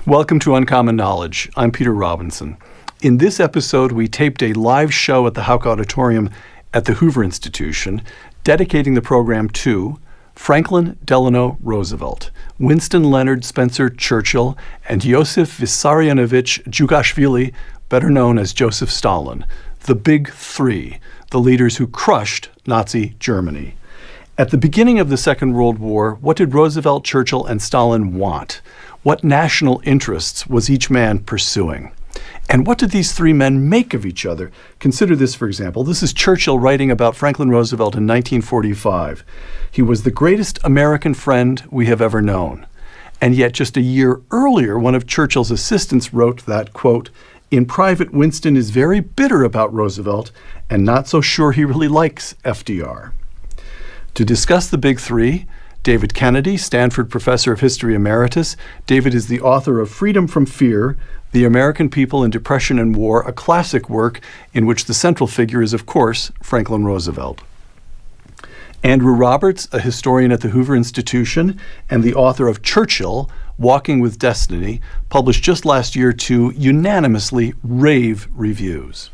Welcome to Uncommon Knowledge. I'm Peter Robinson. In this episode, we taped a live show at the Houck Auditorium at the Hoover Institution, dedicating the program to Franklin Delano Roosevelt, Winston Leonard Spencer Churchill, and Joseph Vissarionovich Djugashvili, better known as Joseph Stalin, the Big Three, the leaders who crushed Nazi Germany. At the beginning of the Second World War, what did Roosevelt, Churchill, and Stalin want? What national interests was each man pursuing? And what did these three men make of each other? Consider this, for example. This is Churchill writing about Franklin Roosevelt in 1945. He was the greatest American friend we have ever known. And yet just a year earlier, one of Churchill's assistants wrote that, quote, "In private, Winston is very bitter about Roosevelt and not so sure he really likes FDR." To discuss the Big Three, David Kennedy, Stanford Professor of History Emeritus. David is the author of Freedom from Fear, The American People in Depression and War, a classic work in which the central figure is, of course, Franklin Roosevelt. Andrew Roberts, a historian at the Hoover Institution and the author of Churchill, Walking with Destiny, published just last year to unanimously rave reviews.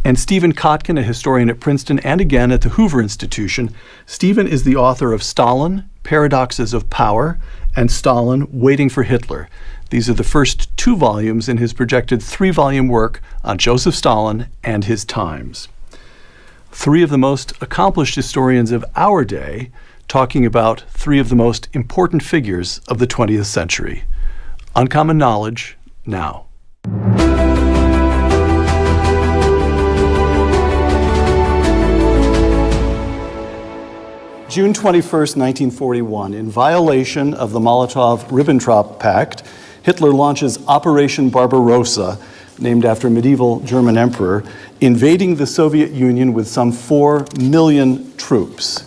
And Stephen Kotkin, a historian at Princeton and again at the Hoover Institution. Stephen is the author of Stalin, Paradoxes of Power, and Stalin, Waiting for Hitler. These are the first two volumes in his projected three-volume work on Joseph Stalin and his times. Three of the most accomplished historians of our day talking about three of the most important figures of the 20th century. Uncommon Knowledge, now. June 21st, 1941, in violation of the Molotov-Ribbentrop Pact, Hitler launches Operation Barbarossa, named after a medieval German emperor, invading the Soviet Union with some 4 million troops.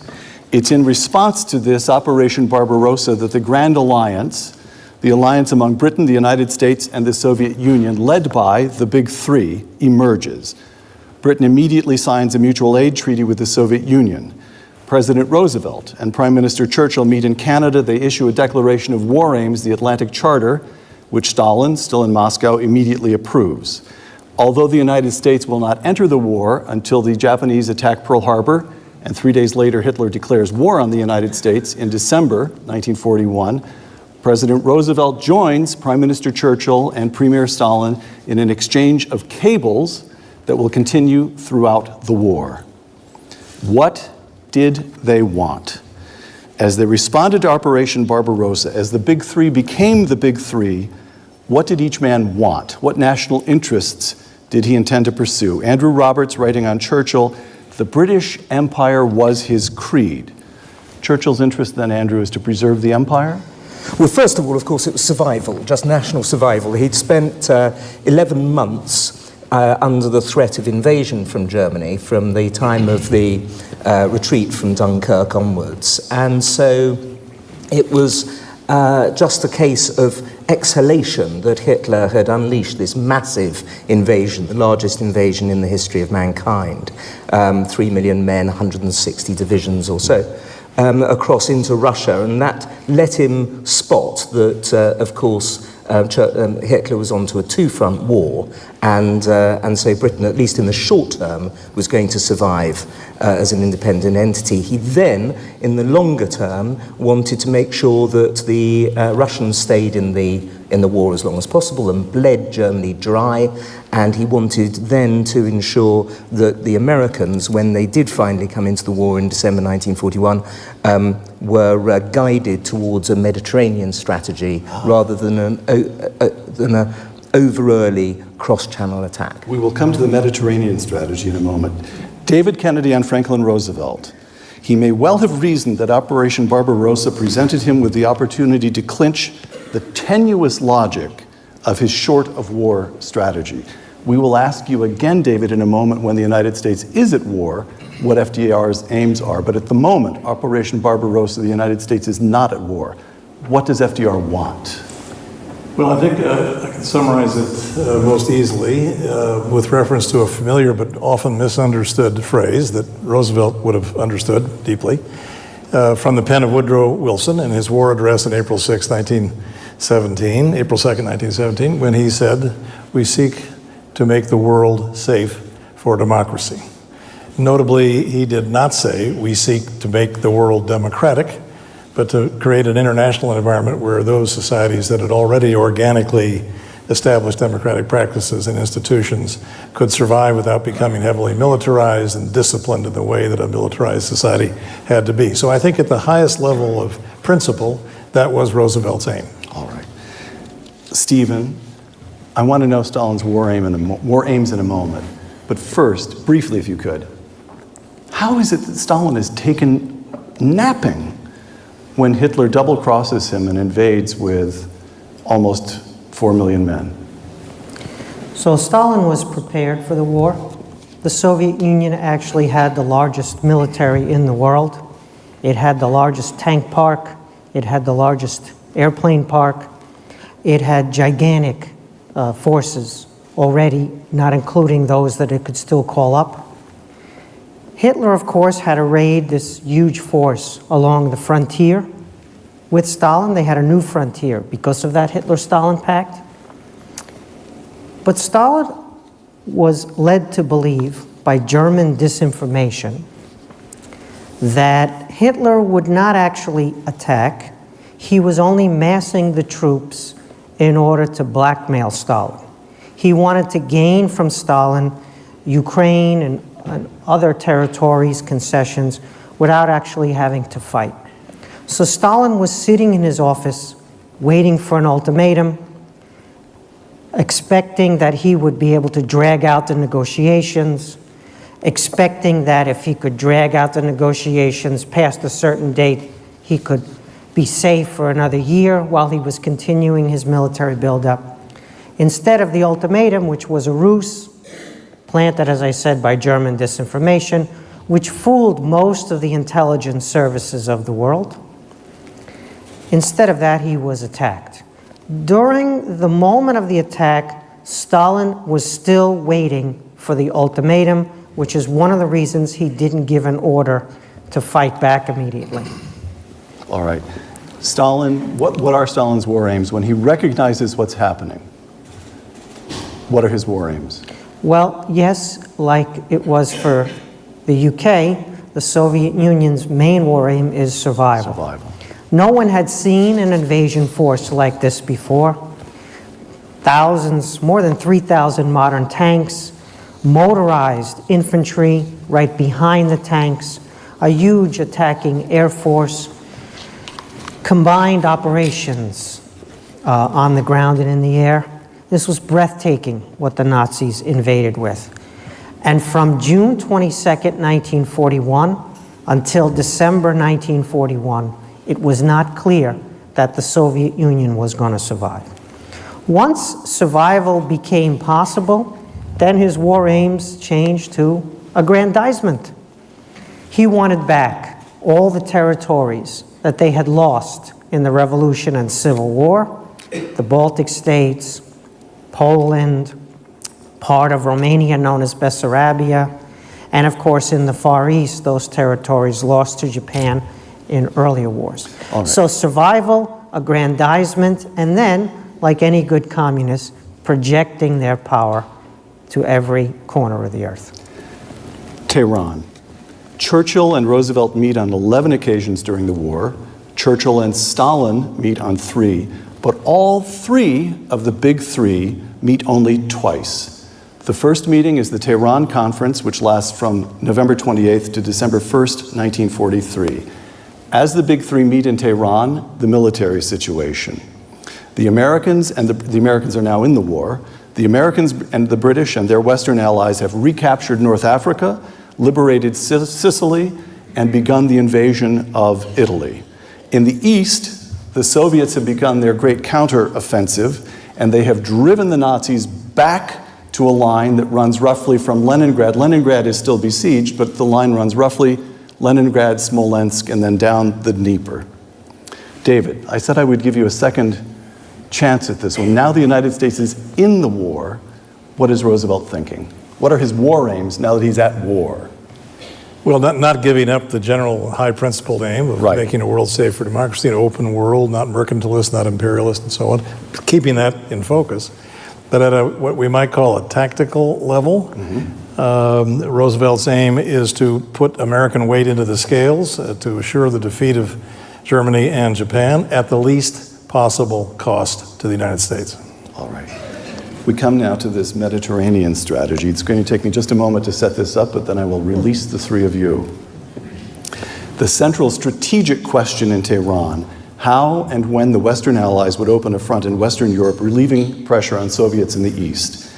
It's in response to this Operation Barbarossa that the Grand Alliance, the alliance among Britain, the United States, and the Soviet Union, led by the Big Three, emerges. Britain immediately signs a mutual aid treaty with the Soviet Union. President Roosevelt and Prime Minister Churchill meet in Canada. They issue a declaration of war aims, the Atlantic Charter, which Stalin, still in Moscow, immediately approves. Although the United States will not enter the war until the Japanese attack Pearl Harbor, and 3 days later Hitler declares war on the United States in December 1941, President Roosevelt joins Prime Minister Churchill and Premier Stalin in an exchange of cables that will continue throughout the war. What did they want? As they responded to Operation Barbarossa, as the Big Three became the Big Three, what did each man want? What national interests did he intend to pursue? Andrew Roberts, writing on Churchill, the British Empire was his creed. Churchill's interest then, Andrew, is to preserve the empire? Well, first of all, of course, it was survival, just national survival. He'd spent 11 months under the threat of invasion from Germany from the time of the retreat from Dunkirk onwards. And so it was just a case of exhalation that Hitler had unleashed this massive invasion, the largest invasion in the history of mankind. 3 million men, 160 divisions or so, across into Russia. And that let him spot that, of course, Hitler was onto a two-front war, and so Britain, at least in the short term, was going to survive as an independent entity. He then, in the longer term, wanted to make sure that the Russians stayed in the war as long as possible and bled Germany dry, and he wanted then to ensure that the Americans, when they did finally come into the war in December 1941, were guided towards a Mediterranean strategy rather than an over-early cross-channel attack. We will come to the Mediterranean strategy in a moment. David Kennedy on Franklin Roosevelt. He may well have reasoned that Operation Barbarossa presented him with the opportunity to clinch the tenuous logic of his short-of-war strategy. We will ask you again, David, in a moment when the United States is at war, what FDR's aims are. But at the moment, Operation Barbarossa, the United States is not at war. What does FDR want? Well, I think I can summarize it most easily with reference to a familiar but often misunderstood phrase that Roosevelt would have understood deeply from the pen of Woodrow Wilson in his war address on April 6, April 2nd, 1917, when he said, "We seek to make the world safe for democracy." Notably, he did not say, "We seek to make the world democratic," but to create an international environment where those societies that had already organically established democratic practices and institutions could survive without becoming heavily militarized and disciplined in the way that a militarized society had to be. So I think at the highest level of principle, that was Roosevelt's aim. All right. Stephen, I want to know Stalin's war aims in a moment. But first, briefly if you could, how is it that Stalin is taken napping when Hitler double-crosses him and invades with almost 4 million men? So Stalin was prepared for the war. The Soviet Union actually had the largest military in the world. It had the largest tank park. It had the largest airplane park. It had gigantic forces already, not including those that it could still call up. Hitler, of course, had arrayed this huge force along the frontier. With Stalin, they had a new frontier because of that Hitler-Stalin pact. But Stalin was led to believe by German disinformation that Hitler would not actually attack. He was only massing the troops in order to blackmail Stalin. He wanted to gain from Stalin Ukraine and other territories, concessions, without actually having to fight. So Stalin was sitting in his office, waiting for an ultimatum, expecting that he would be able to drag out the negotiations, expecting that if he could drag out the negotiations past a certain date, he could be safe for another year while he was continuing his military buildup. Instead of the ultimatum, which was a ruse, planted, as I said, by German disinformation, which fooled most of the intelligence services of the world. Instead of that, he was attacked. During the moment of the attack, Stalin was still waiting for the ultimatum, which is one of the reasons he didn't give an order to fight back immediately. All right. Stalin, what are Stalin's war aims when he recognizes what's happening? What are his war aims? Well, yes, like it was for the UK, the Soviet Union's main war aim is survival. Survival. No one had seen an invasion force like this before. Thousands, more than 3,000 modern tanks, motorized infantry right behind the tanks, a huge attacking air force, combined operations on the ground and in the air. This was breathtaking what the Nazis invaded with. And from June 22nd, 1941 until December 1941, it was not clear that the Soviet Union was going to survive. Once survival became possible, then his war aims changed to aggrandizement. He wanted back all the territories that they had lost in the Revolution and Civil War, the Baltic states, Poland, part of Romania known as Bessarabia, and of course in the Far East, those territories lost to Japan in earlier wars. Right. So survival, aggrandizement, and then, like any good communist, projecting their power to every corner of the earth. Tehran. Churchill and Roosevelt meet on 11 occasions during the war. Churchill and Stalin meet on 3, but all 3 of the big 3 meet only twice. The first meeting is the Tehran Conference, which lasts from November 28th to December 1st, 1943. As the big 3 meet in Tehran, the military situation. The Americans, and the Americans are now in the war, the Americans and the British and their Western allies have recaptured North Africa, liberated Sicily, and begun the invasion of Italy. In the East, the Soviets have begun their great counter-offensive, and they have driven the Nazis back to a line that runs roughly from Leningrad. Leningrad is still besieged, but the line runs roughly Leningrad, Smolensk, and then down the Dnieper. David, I said I would give you a second chance at this one. Now the United States is in the war. What is Roosevelt thinking? What are his war aims now that he's at war? Well, not giving up the general high principled aim of Right. making a world safe for democracy, an open world, not mercantilist, not imperialist, and so on, keeping that in focus. But at what we might call a tactical level, Roosevelt's aim is to put American weight into the scales to assure the defeat of Germany and Japan at the least possible cost to the United States. All right. We come now to this Mediterranean strategy. It's going to take me just a moment to set this up, but then I will release the three of you. The central strategic question in Tehran, how and when the Western allies would open a front in Western Europe, relieving pressure on Soviets in the East.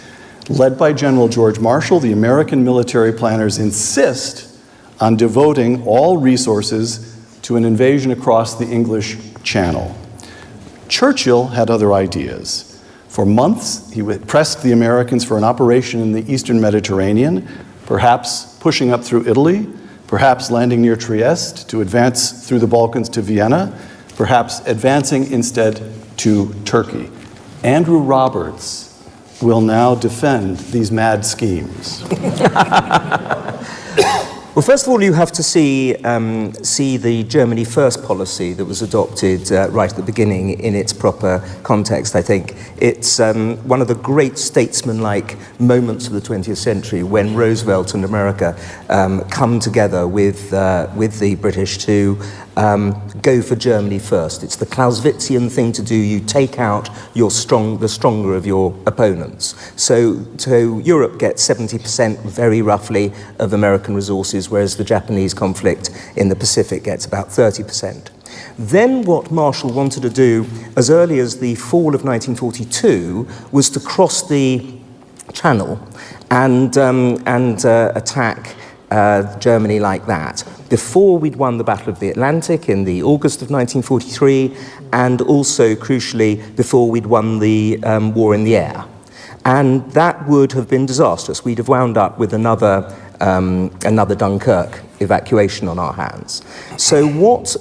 Led by General George Marshall, the American military planners insist on devoting all resources to an invasion across the English Channel. Churchill had other ideas. For months, he pressed the Americans for an operation in the Eastern Mediterranean, perhaps pushing up through Italy, perhaps landing near Trieste to advance through the Balkans to Vienna, perhaps advancing instead to Turkey. Andrew Roberts will now defend these mad schemes. Well, first of all, you have to see the Germany First policy that was adopted right at the beginning in its proper context, I think. It's one of the great statesman-like moments of the 20th century when Roosevelt and America come together with the British to go for Germany first. It's the Clausewitzian thing to do. You take out the stronger of your opponents. So Europe gets 70% very roughly of American resources, whereas the Japanese conflict in the Pacific gets about 30%. Then what Marshall wanted to do as early as the fall of 1942 was to cross the Channel and attack Germany like that, before we'd won the Battle of the Atlantic in the August of 1943, and also, crucially, before we'd won the war in the air. And that would have been disastrous. We'd have wound up with another Dunkirk evacuation on our hands. So what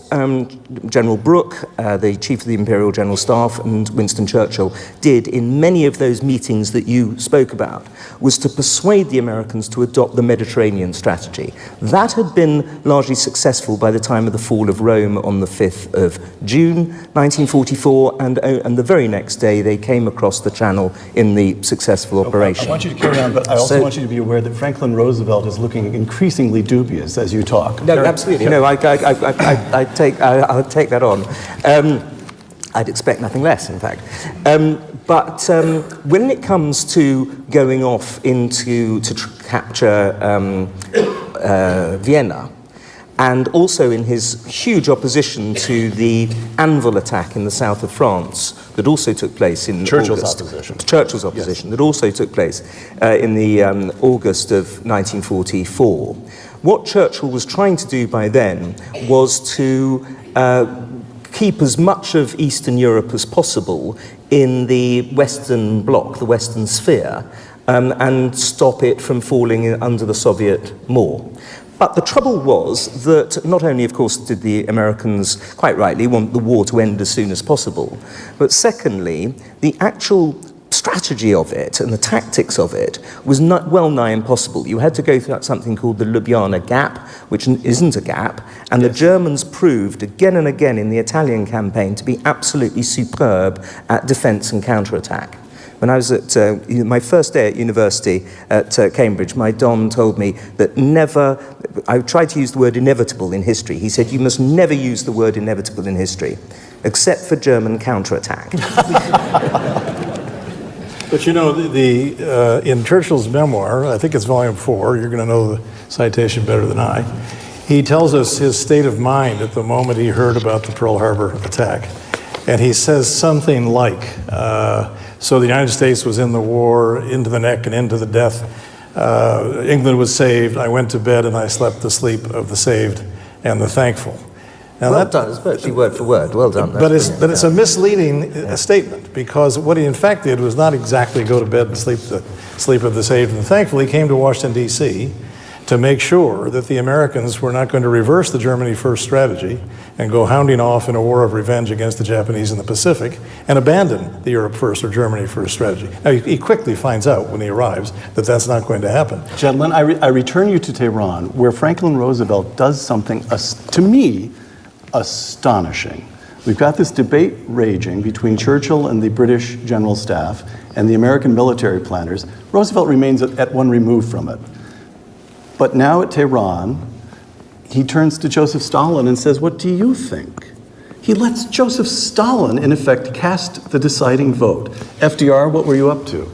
General Brooke, the Chief of the Imperial General Staff, and Winston Churchill did in many of those meetings that you spoke about was to persuade the Americans to adopt the Mediterranean strategy. That had been largely successful by the time of the fall of Rome on the 5th of June 1944, and the very next day they came across the Channel in the successul operation. I want you to carry on, but I also want you to be aware that Franklin Roosevelt is looking increasingly dubious as you talk. No, absolutely. No, I'll take that on. I'd expect nothing less, in fact. But when it comes to going off to capture Vienna, and also in his huge opposition to the Anvil attack in the south of France that also took place in Churchill's opposition, that also took place in the August of 1944. What Churchill was trying to do by then was to keep as much of Eastern Europe as possible in the Western bloc, the Western sphere, and stop it from falling under the Soviet maw. But the trouble was that not only, of course, did the Americans, quite rightly, want the war to end as soon as possible, but secondly, the actual strategy of it and the tactics of it was well nigh impossible. You had to go through something called the Ljubljana Gap, which isn't a gap, and the Germans proved again and again in the Italian campaign to be absolutely superb at defense and counterattack. When I was at my first day at university at Cambridge, my Don told me that I tried to use the word inevitable in history. He said, you must never use the word inevitable in history, except for German counterattack. But you know, in Churchill's memoir, I think it's volume 4, you're going to know the citation better than I, he tells us his state of mind at the moment he heard about the Pearl Harbor attack. And he says something like, so the United States was in the war, into the neck and into the death. England was saved. I went to bed and I slept the sleep of the saved and the thankful. Now well done, it's virtually word for word. Well done. But it's a misleading statement, because what he in fact did was not exactly go to bed and sleep the sleep of the saved and the thankful. He came to Washington, D.C., to make sure that the Americans were not going to reverse the Germany first strategy and go hounding off in a war of revenge against the Japanese in the Pacific and abandon the Europe first or Germany first strategy. Now, he quickly finds out when he arrives that that's not going to happen. Gentlemen, I return you to Tehran, where Franklin Roosevelt does something, to me, astonishing. We've got this debate raging between Churchill and the British General Staff and the American military planners. Roosevelt remains at one remove from it. But now at Tehran, he turns to Joseph Stalin and says, "What do you think?" He lets Joseph Stalin, in effect, cast the deciding vote. FDR, what were you up to?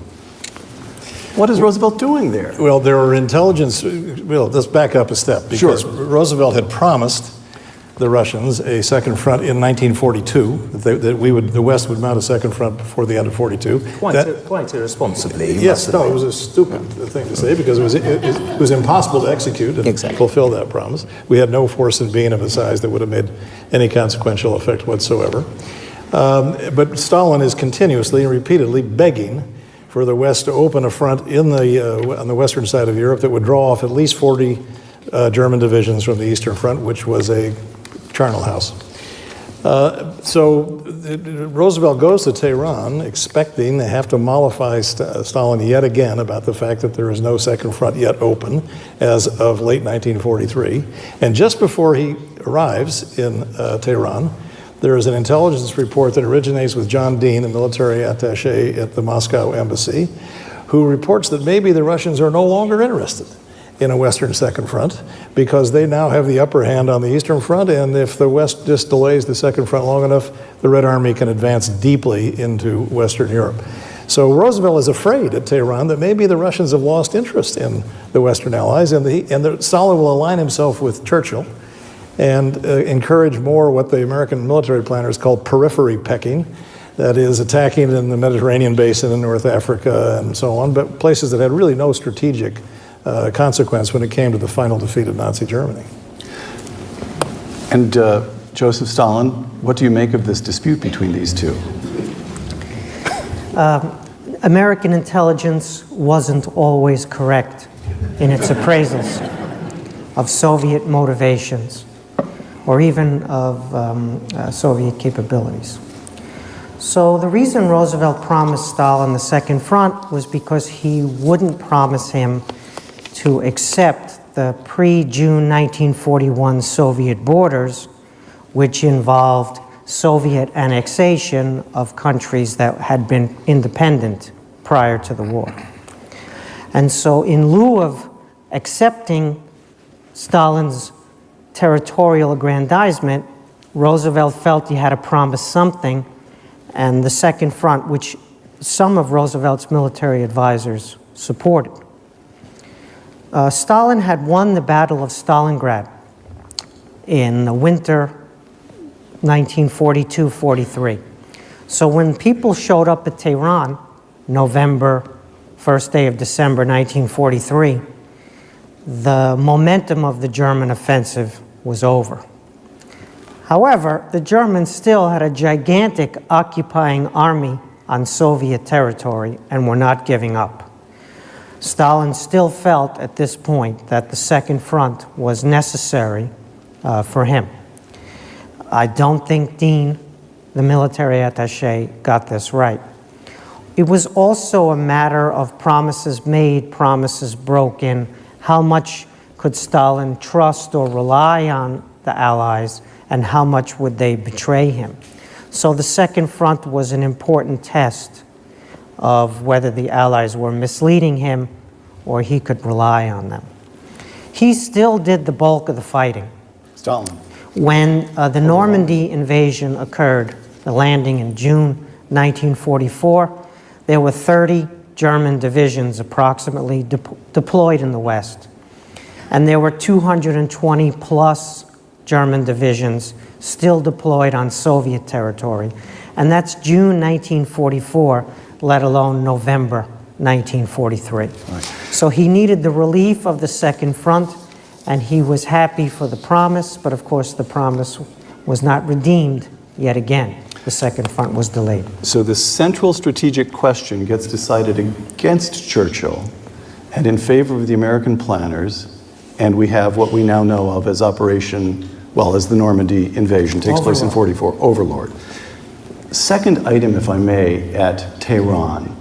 What is Roosevelt doing there? Well, there were intelligence. Well, let's back up a step, because Roosevelt had promised the Russians a second front in 1942, that the West would mount a second front before the end of 42. Quite irresponsibly. Yes, no, it was a stupid thing to say, because it was impossible to execute and fulfill that promise. We had no force in being of a size that would have made any consequential effect whatsoever. But Stalin is continuously and repeatedly begging for the West to open a front on the western side of Europe that would draw off at least 40 German divisions from the Eastern Front, which was a charnel house. So Roosevelt goes to Tehran expecting to have to mollify Stalin yet again about the fact that there is no second front yet open as of late 1943. And just before he arrives in Tehran, there is an intelligence report that originates with John Dean, the military attaché at the Moscow embassy, who reports that maybe the Russians are no longer interested in a Western second front, because they now have the upper hand on the Eastern Front, and if the West just delays the second front long enough, the Red Army can advance deeply into Western Europe. So Roosevelt is afraid at Tehran that maybe the Russians have lost interest in the Western Allies, and Stalin will align himself with Churchill and encourage more what the American military planners call periphery pecking, that is, attacking in the Mediterranean basin in North Africa and so on, but places that had really no strategic consequence when it came to the final defeat of Nazi Germany. And Joseph Stalin, what do you make of this dispute between these two? American intelligence wasn't always correct in its appraisals of Soviet motivations or even of Soviet capabilities. So the reason Roosevelt promised Stalin the second front was because he wouldn't promise him to accept the pre-June 1941 Soviet borders, which involved Soviet annexation of countries that had been independent prior to the war. And so in lieu of accepting Stalin's territorial aggrandizement, Roosevelt felt he had to promise something, and the second front, which some of Roosevelt's military advisors supported. Stalin had won the Battle of Stalingrad in the winter 1942-43. So when people showed up at Tehran, November, first day of December 1943, the momentum of the German offensive was over. However, the Germans still had a gigantic occupying army on Soviet territory and were not giving up. Stalin still felt at this point that the second front was necessary for him. I don't think Dean, the military attaché, got this right. It was also a matter of promises made, promises broken. How much could Stalin trust or rely on the Allies, and how much would they betray him? So the second front was an important test of whether the Allies were misleading him or he could rely on them. He still did the bulk of the fighting. Stalin. When the Normandy invasion occurred, the landing in June 1944, there were 30 German divisions approximately deployed in the West. And there were 220 plus German divisions still deployed on Soviet territory. And that's June 1944, let alone November 1943. Right. So he needed the relief of the second front, and he was happy for the promise, but of course the promise was not redeemed yet again. The second front was delayed. So the central strategic question gets decided against Churchill and in favor of the American planners and we have what we now know of as as the Normandy invasion takes place in 44, Overlord. Second item, if I may, at Tehran.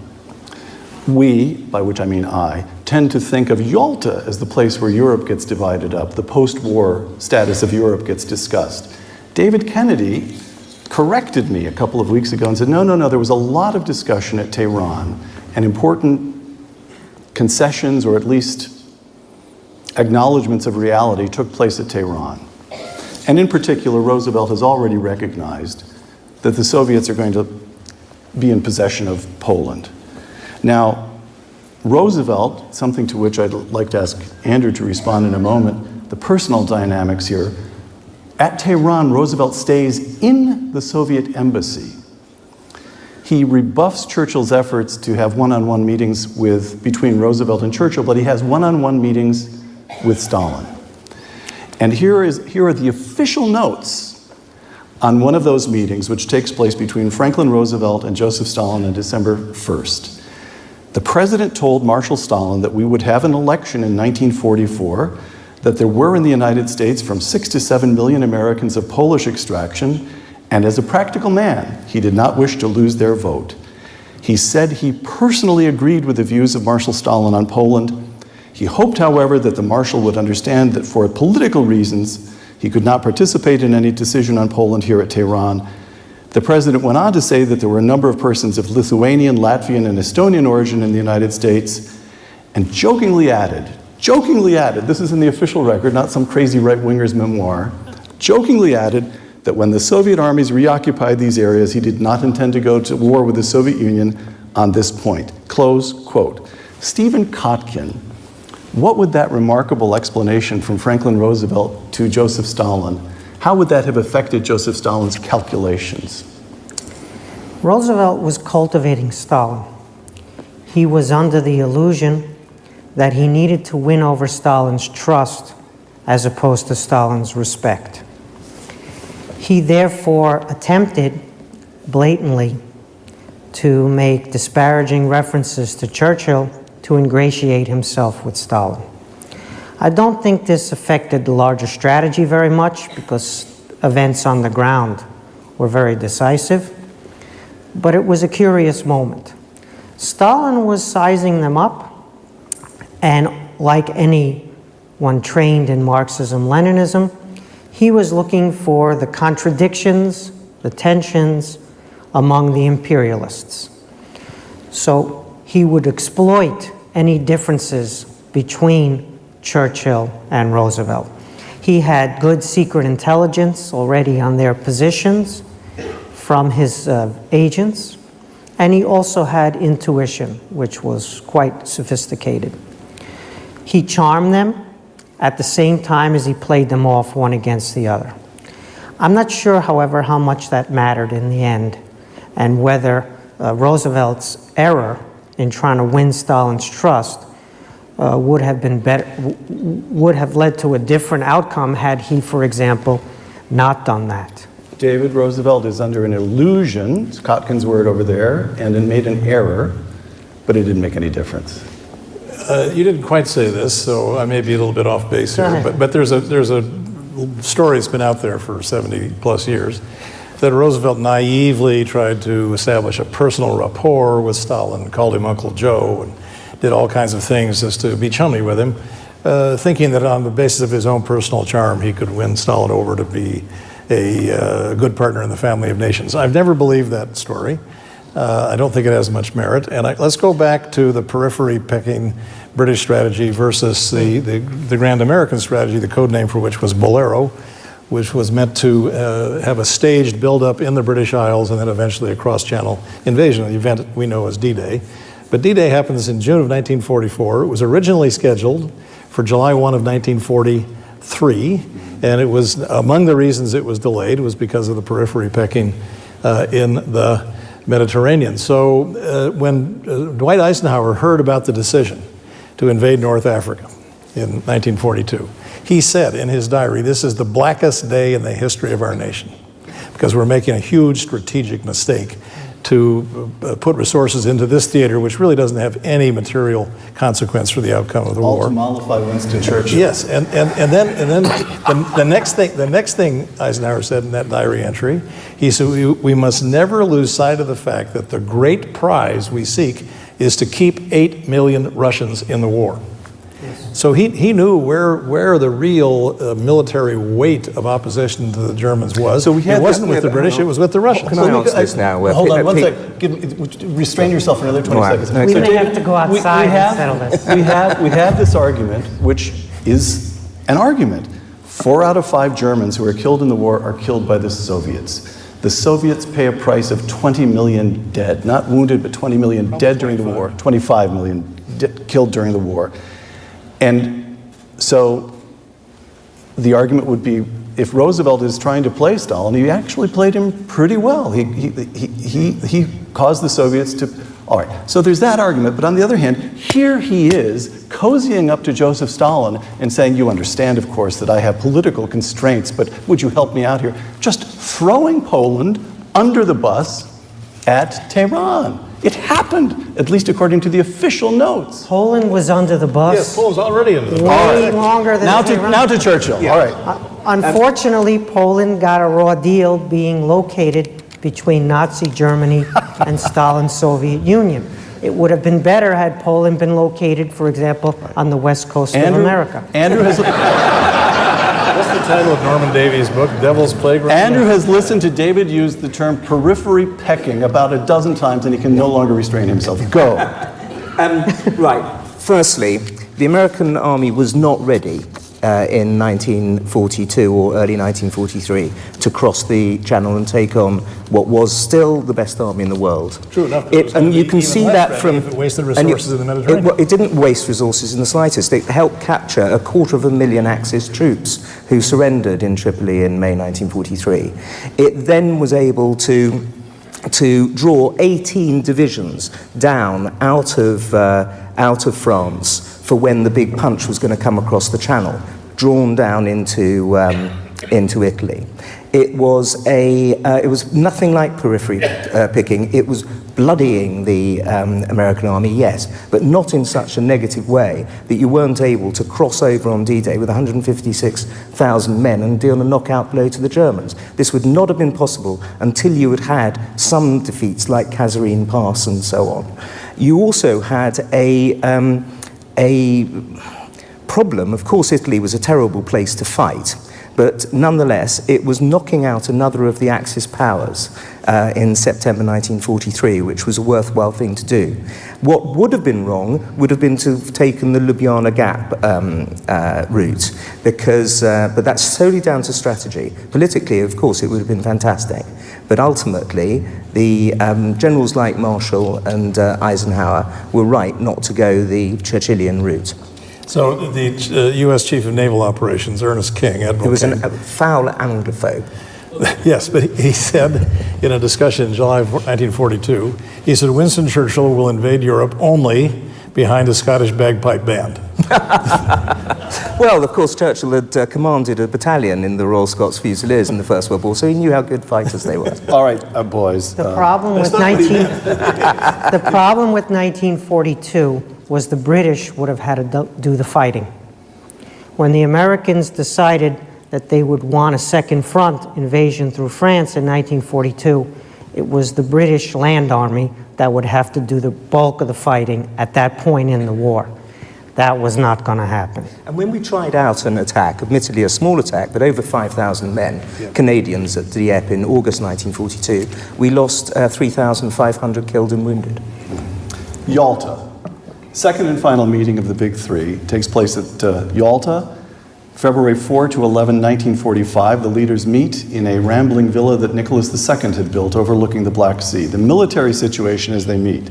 We, by which I mean I, tend to think of Yalta as the place where Europe gets divided up, the post-war status of Europe gets discussed. David Kennedy corrected me a couple of weeks ago and said, no, there was a lot of discussion at Tehran, and important concessions, or at least acknowledgments of reality, took place at Tehran. And in particular, Roosevelt has already recognized that the Soviets are going to be in possession of Poland. Now, Roosevelt, something to which I'd like to ask Andrew to respond in a moment, the personal dynamics here. At Tehran, Roosevelt stays in the Soviet embassy. He rebuffs Churchill's efforts to have one-on-one meetings between Roosevelt and Churchill, but he has one-on-one meetings with Stalin. And here are the official notes on one of those meetings, which takes place between Franklin Roosevelt and Joseph Stalin on December 1st. The president told Marshal Stalin that we would have an election in 1944, that there were in the United States from 6 to 7 million Americans of Polish extraction, and as a practical man, he did not wish to lose their vote. He said he personally agreed with the views of Marshal Stalin on Poland. He hoped, however, that the Marshal would understand that for political reasons, he could not participate in any decision on Poland here at Tehran. The president went on to say that there were a number of persons of Lithuanian, Latvian, and Estonian origin in the United States, and jokingly added, this is in the official record, not some crazy right-winger's memoir, jokingly added that when the Soviet armies reoccupied these areas, he did not intend to go to war with the Soviet Union on this point. Close quote. Stephen Kotkin, what would that remarkable explanation from Franklin Roosevelt to Joseph Stalin, how would that have affected Joseph Stalin's calculations? Roosevelt was cultivating Stalin. He was under the illusion that he needed to win over Stalin's trust as opposed to Stalin's respect. He therefore attempted blatantly to make disparaging references to Churchill to ingratiate himself with Stalin. I don't think this affected the larger strategy very much because events on the ground were very decisive, but it was a curious moment. Stalin was sizing them up, and like anyone trained in Marxism-Leninism, he was looking for the contradictions, the tensions among the imperialists. So he would exploit any differences between Churchill and Roosevelt. He had good secret intelligence already on their positions from his agents, and he also had intuition, which was quite sophisticated. He charmed them at the same time as he played them off one against the other. I'm not sure, however, how much that mattered in the end, and whether Roosevelt's error in trying to win Stalin's trust would have led to a different outcome had he, for example, not done that. David, Roosevelt is under an illusion, it's Kotkin's word over there, and it made an error, but it didn't make any difference. You didn't quite say this, so I may be a little bit off base here, but there's a story that's been out there for 70 plus years that Roosevelt naively tried to establish a personal rapport with Stalin, called him Uncle Joe, and did all kinds of things just to be chummy with him, thinking that on the basis of his own personal charm, he could win Stalin over to be a good partner in the family of nations. I've never believed that story. I don't think it has much merit. And let's go back to the periphery-picking British strategy versus the grand American strategy, the code name for which was Bolero, which was meant to have a staged buildup in the British Isles and then eventually a cross-channel invasion, the event we know as D-Day. But D-Day happens in June of 1944. It was originally scheduled for July 1 of 1943, and it was, among the reasons it was delayed was because of the periphery pecking in the Mediterranean. So when Dwight Eisenhower heard about the decision to invade North Africa in 1942, he said in his diary, "This is the blackest day in the history of our nation, because we're making a huge strategic mistake to put resources into this theater, which really doesn't have any material consequence for the outcome of the All war. to mollify Winston Churchill. Yes, and then the next thing Eisenhower said in that diary entry, he said, we must never lose sight of the fact that the great prize we seek is to keep 8 million Russians in the war. So he knew where the real military weight of opposition to the Germans was. So it wasn't with the British, it was with the Russians. Can I answer this now? Hold on one second. Restrain yourself for another 20 seconds. We may have to go outside and settle this. We have this argument, which is an argument. 4 out of 5 Germans who are killed in the war are killed by the Soviets. The Soviets pay a price of 20 million dead, not wounded, but 20 million dead during the war, 25 million killed during the war. And so the argument would be, if Roosevelt is trying to play Stalin, he actually played him pretty well. He caused the Soviets to, all right. So there's that argument, but on the other hand, here he is cozying up to Joseph Stalin and saying, you understand, of course, that I have political constraints, but would you help me out here? Just throwing Poland under the bus at Tehran. It happened, at least according to the official notes. Poland was under the bus. Yes, Poland's already under the bus. Way longer than Tehran. Now to Churchill. Yeah. All right. Unfortunately, Poland got a raw deal being located between Nazi Germany and Stalin's Soviet Union. It would have been better had Poland been located, for example, on the west coast of America. Andrew has... What's the title of Norman Davies' book, Devil's Playground? Andrew has listened to David use the term periphery pecking about a dozen times, and he can no longer restrain himself. Go. Right. Firstly, the American army was not ready in 1942 or early 1943 to cross the Channel and take on what was still the best army in the world. True enough. And you can see that from... If it wasted resources in the Mediterranean. It didn't waste resources in the slightest. It helped capture 250,000 Axis troops who surrendered in Tripoli in May 1943. It then was able to draw 18 divisions down out of France for when the big punch was going to come across the Channel, drawn down into Italy. It was nothing like periphery picking. It was bloodying the American army, yes, but not in such a negative way that you weren't able to cross over on D-Day with 156,000 men and deal a knockout blow to the Germans. This would not have been possible until you had had some defeats like Kasserine Pass and so on. You also had a problem. Of course, Italy was a terrible place to fight, but nonetheless, it was knocking out another of the Axis powers in September 1943, which was a worthwhile thing to do. What would have been wrong would have been to have taken the Ljubljana Gap route, but that's solely down to strategy. Politically, of course, it would have been fantastic, but ultimately, the generals like Marshall and Eisenhower were right not to go the Churchillian route. So the U.S. Chief of Naval Operations, Ernest King, Admiral He was King, a foul Anglophobe. Yes, but he said in a discussion in July of 1942, he said, Winston Churchill will invade Europe only behind a Scottish bagpipe band. Well, of course, Churchill had commanded a battalion in the Royal Scots Fusiliers in the First World War, so he knew how good fighters they were. All right, boys. The problem with 1942 was the British would have had to do the fighting. When the Americans decided that they would want a second front invasion through France in 1942, it was the British Land Army that would have to do the bulk of the fighting at that point in the war. That was not going to happen. And when we tried out an attack, admittedly a small attack, but over 5,000 men, Canadians at Dieppe in August 1942, we lost 3,500 killed and wounded. Yalta. Second and final meeting of the Big Three takes place at Yalta, February 4 to 11, 1945. The leaders meet in a rambling villa that Nicholas II had built overlooking the Black Sea. The military situation as they meet.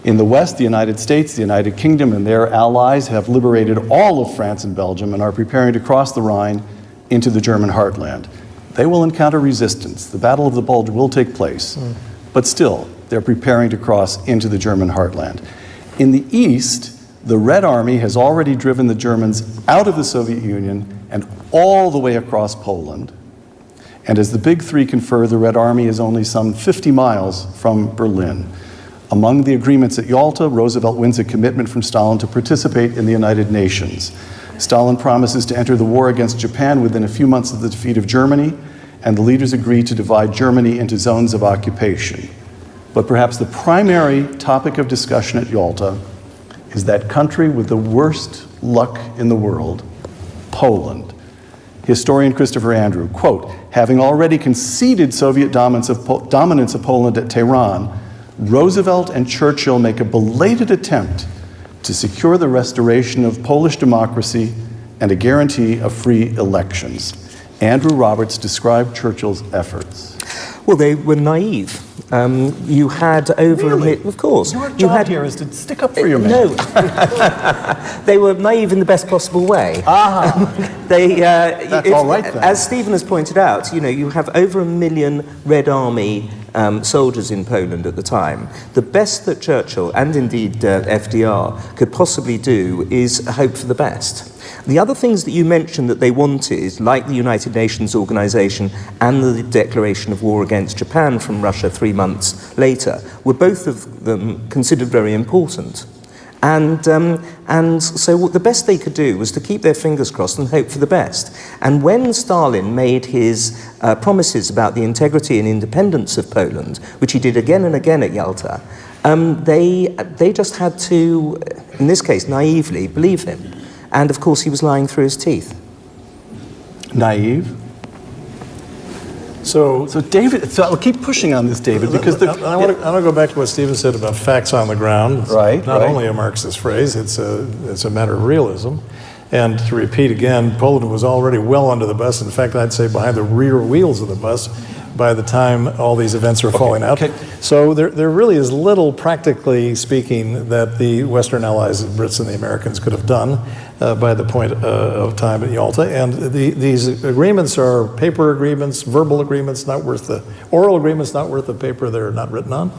In the West, the United States, the United Kingdom, and their allies have liberated all of France and Belgium and are preparing to cross the Rhine into the German heartland. They will encounter resistance. The Battle of the Bulge will take place. But still, they're preparing to cross into the German heartland. In the East, the Red Army has already driven the Germans out of the Soviet Union and all the way across Poland. And as the Big Three confer, the Red Army is only some 50 miles from Berlin. Among the agreements at Yalta, Roosevelt wins a commitment from Stalin to participate in the United Nations. Stalin promises to enter the war against Japan within a few months of the defeat of Germany, and the leaders agree to divide Germany into zones of occupation. But perhaps the primary topic of discussion at Yalta is that country with the worst luck in the world, Poland. Historian Christopher Andrew, quote, having already conceded Soviet dominance of Poland at Tehran, Roosevelt and Churchill make a belated attempt to secure the restoration of Polish democracy and a guarantee of free elections. Andrew Roberts described Churchill's efforts. Well, they were naive. You had over of course. Your job here is to stick up for your man. No, they were naive in the best possible way. That's all right then. As Stephen has pointed out, you have over 1 million Red Army soldiers in Poland at the time. The best that Churchill and indeed FDR could possibly do is hope for the best. The other things that you mentioned that they wanted, like the United Nations Organization and the declaration of war against Japan from Russia 3 months later, were both of them considered very important. And so what the best they could do was to keep their fingers crossed and hope for the best. And when Stalin made his promises about the integrity and independence of Poland, which he did again and again at Yalta, they just had to, in this case, naively believe him. And of course, he was lying through his teeth. Naive? So David, I'll keep pushing on this, David, because I want to go back to what Stephen said about facts on the ground. It's not only a Marxist phrase, it's a matter of realism. And to repeat again, Poland was already well under the bus. In fact, I'd say behind the rear wheels of the bus by the time all these events were falling out. Okay. So there really is little, practically speaking, that the Western allies, the Brits and the Americans, could have done by the point of time at Yalta. And these agreements are paper agreements, verbal agreements, oral agreements not worth the paper they're not written on.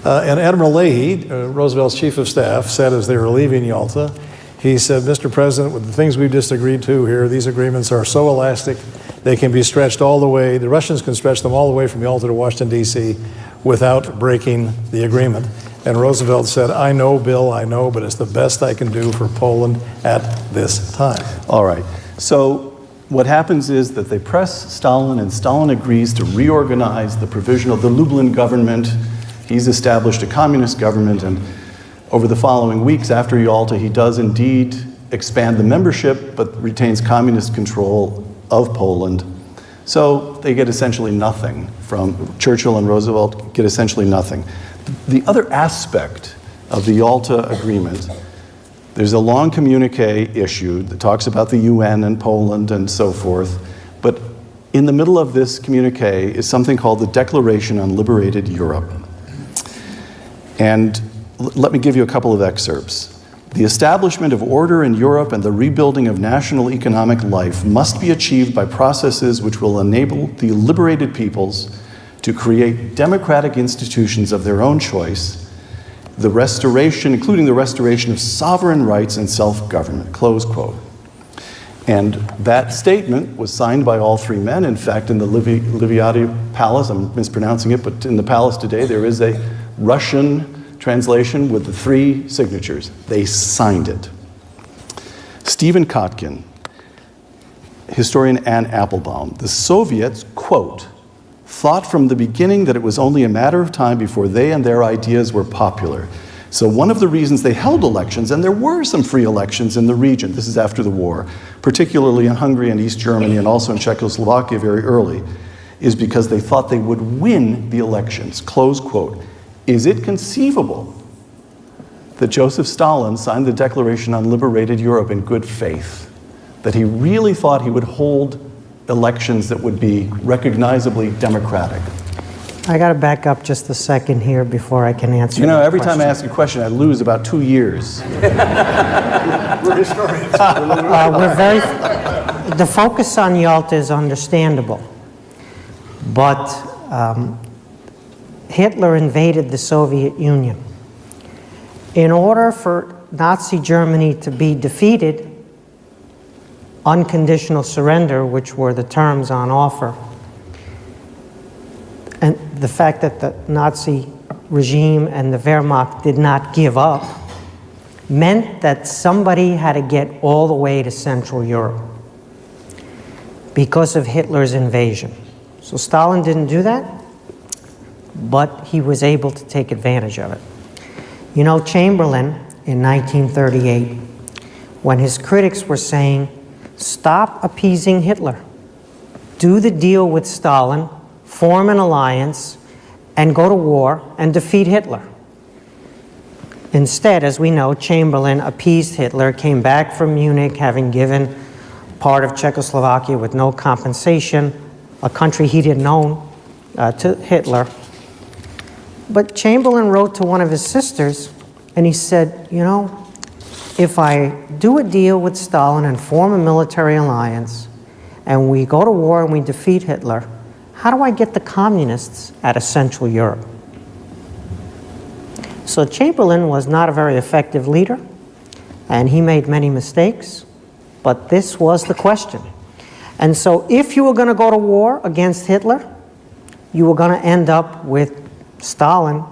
And Admiral Leahy, Roosevelt's chief of staff, said as they were leaving Yalta, he said, Mr. President, with the things we've just agreed to here, these agreements are so elastic, they can be stretched all the way, the Russians can stretch them all the way from Yalta to Washington, D.C. without breaking the agreement. And Roosevelt said, I know, Bill, I know, but it's the best I can do for Poland at this time. All right. So what happens is that they press Stalin, and Stalin agrees to reorganize the Lublin government. He's established a communist government, and over the following weeks after Yalta, he does indeed expand the membership, but retains communist control of Poland. So they get essentially nothing from Churchill and Roosevelt, get essentially nothing. The other aspect of the Yalta agreement, there's a long communique issued that talks about the UN and Poland and so forth, but in the middle of this communique is something called the Declaration on Liberated Europe. And let me give you a couple of excerpts. The establishment of order in Europe and the rebuilding of national economic life must be achieved by processes which will enable the liberated peoples to create democratic institutions of their own choice, including the restoration of sovereign rights and self-government, close quote. And that statement was signed by all three men. In fact, in the Liviati Palace, I'm mispronouncing it, but in the palace today, there is a Russian translation with the three signatures. They signed it. Stephen Kotkin, historian Ann Applebaum, the Soviets, quote, thought from the beginning that it was only a matter of time before they and their ideas were popular. So one of the reasons they held elections, and there were some free elections in the region, this is after the war, particularly in Hungary and East Germany and also in Czechoslovakia very early, is because they thought they would win the elections, close quote. Is it conceivable that Joseph Stalin signed the Declaration on Liberated Europe in good faith? That he really thought he would hold elections that would be recognizably democratic? I got to back up just a second here before I can answer. Every time I ask a question, I lose about 2 years. We're historians. The focus on Yalta is understandable, but Hitler invaded the Soviet Union. In order for Nazi Germany to be defeated, unconditional surrender, which were the terms on offer, And the fact that the Nazi regime and the Wehrmacht did not give up meant that somebody had to get all the way to Central Europe because of Hitler's invasion. So Stalin didn't do that, but he was able to take advantage of it. You know, Chamberlain in 1938, when his critics were saying, stop appeasing Hitler, do the deal with Stalin, form an alliance, and go to war and defeat Hitler. Instead, as we know, Chamberlain appeased Hitler, came back from Munich having given part of Czechoslovakia with no compensation, a country he didn't own, to Hitler. But Chamberlain wrote to one of his sisters, and he said, you know, if I do a deal with Stalin and form a military alliance, and we go to war and we defeat Hitler, how do I get the communists out of Central Europe? So Chamberlain was not a very effective leader, and he made many mistakes, but this was the question. And so if you were going to go to war against Hitler, you were going to end up with Stalin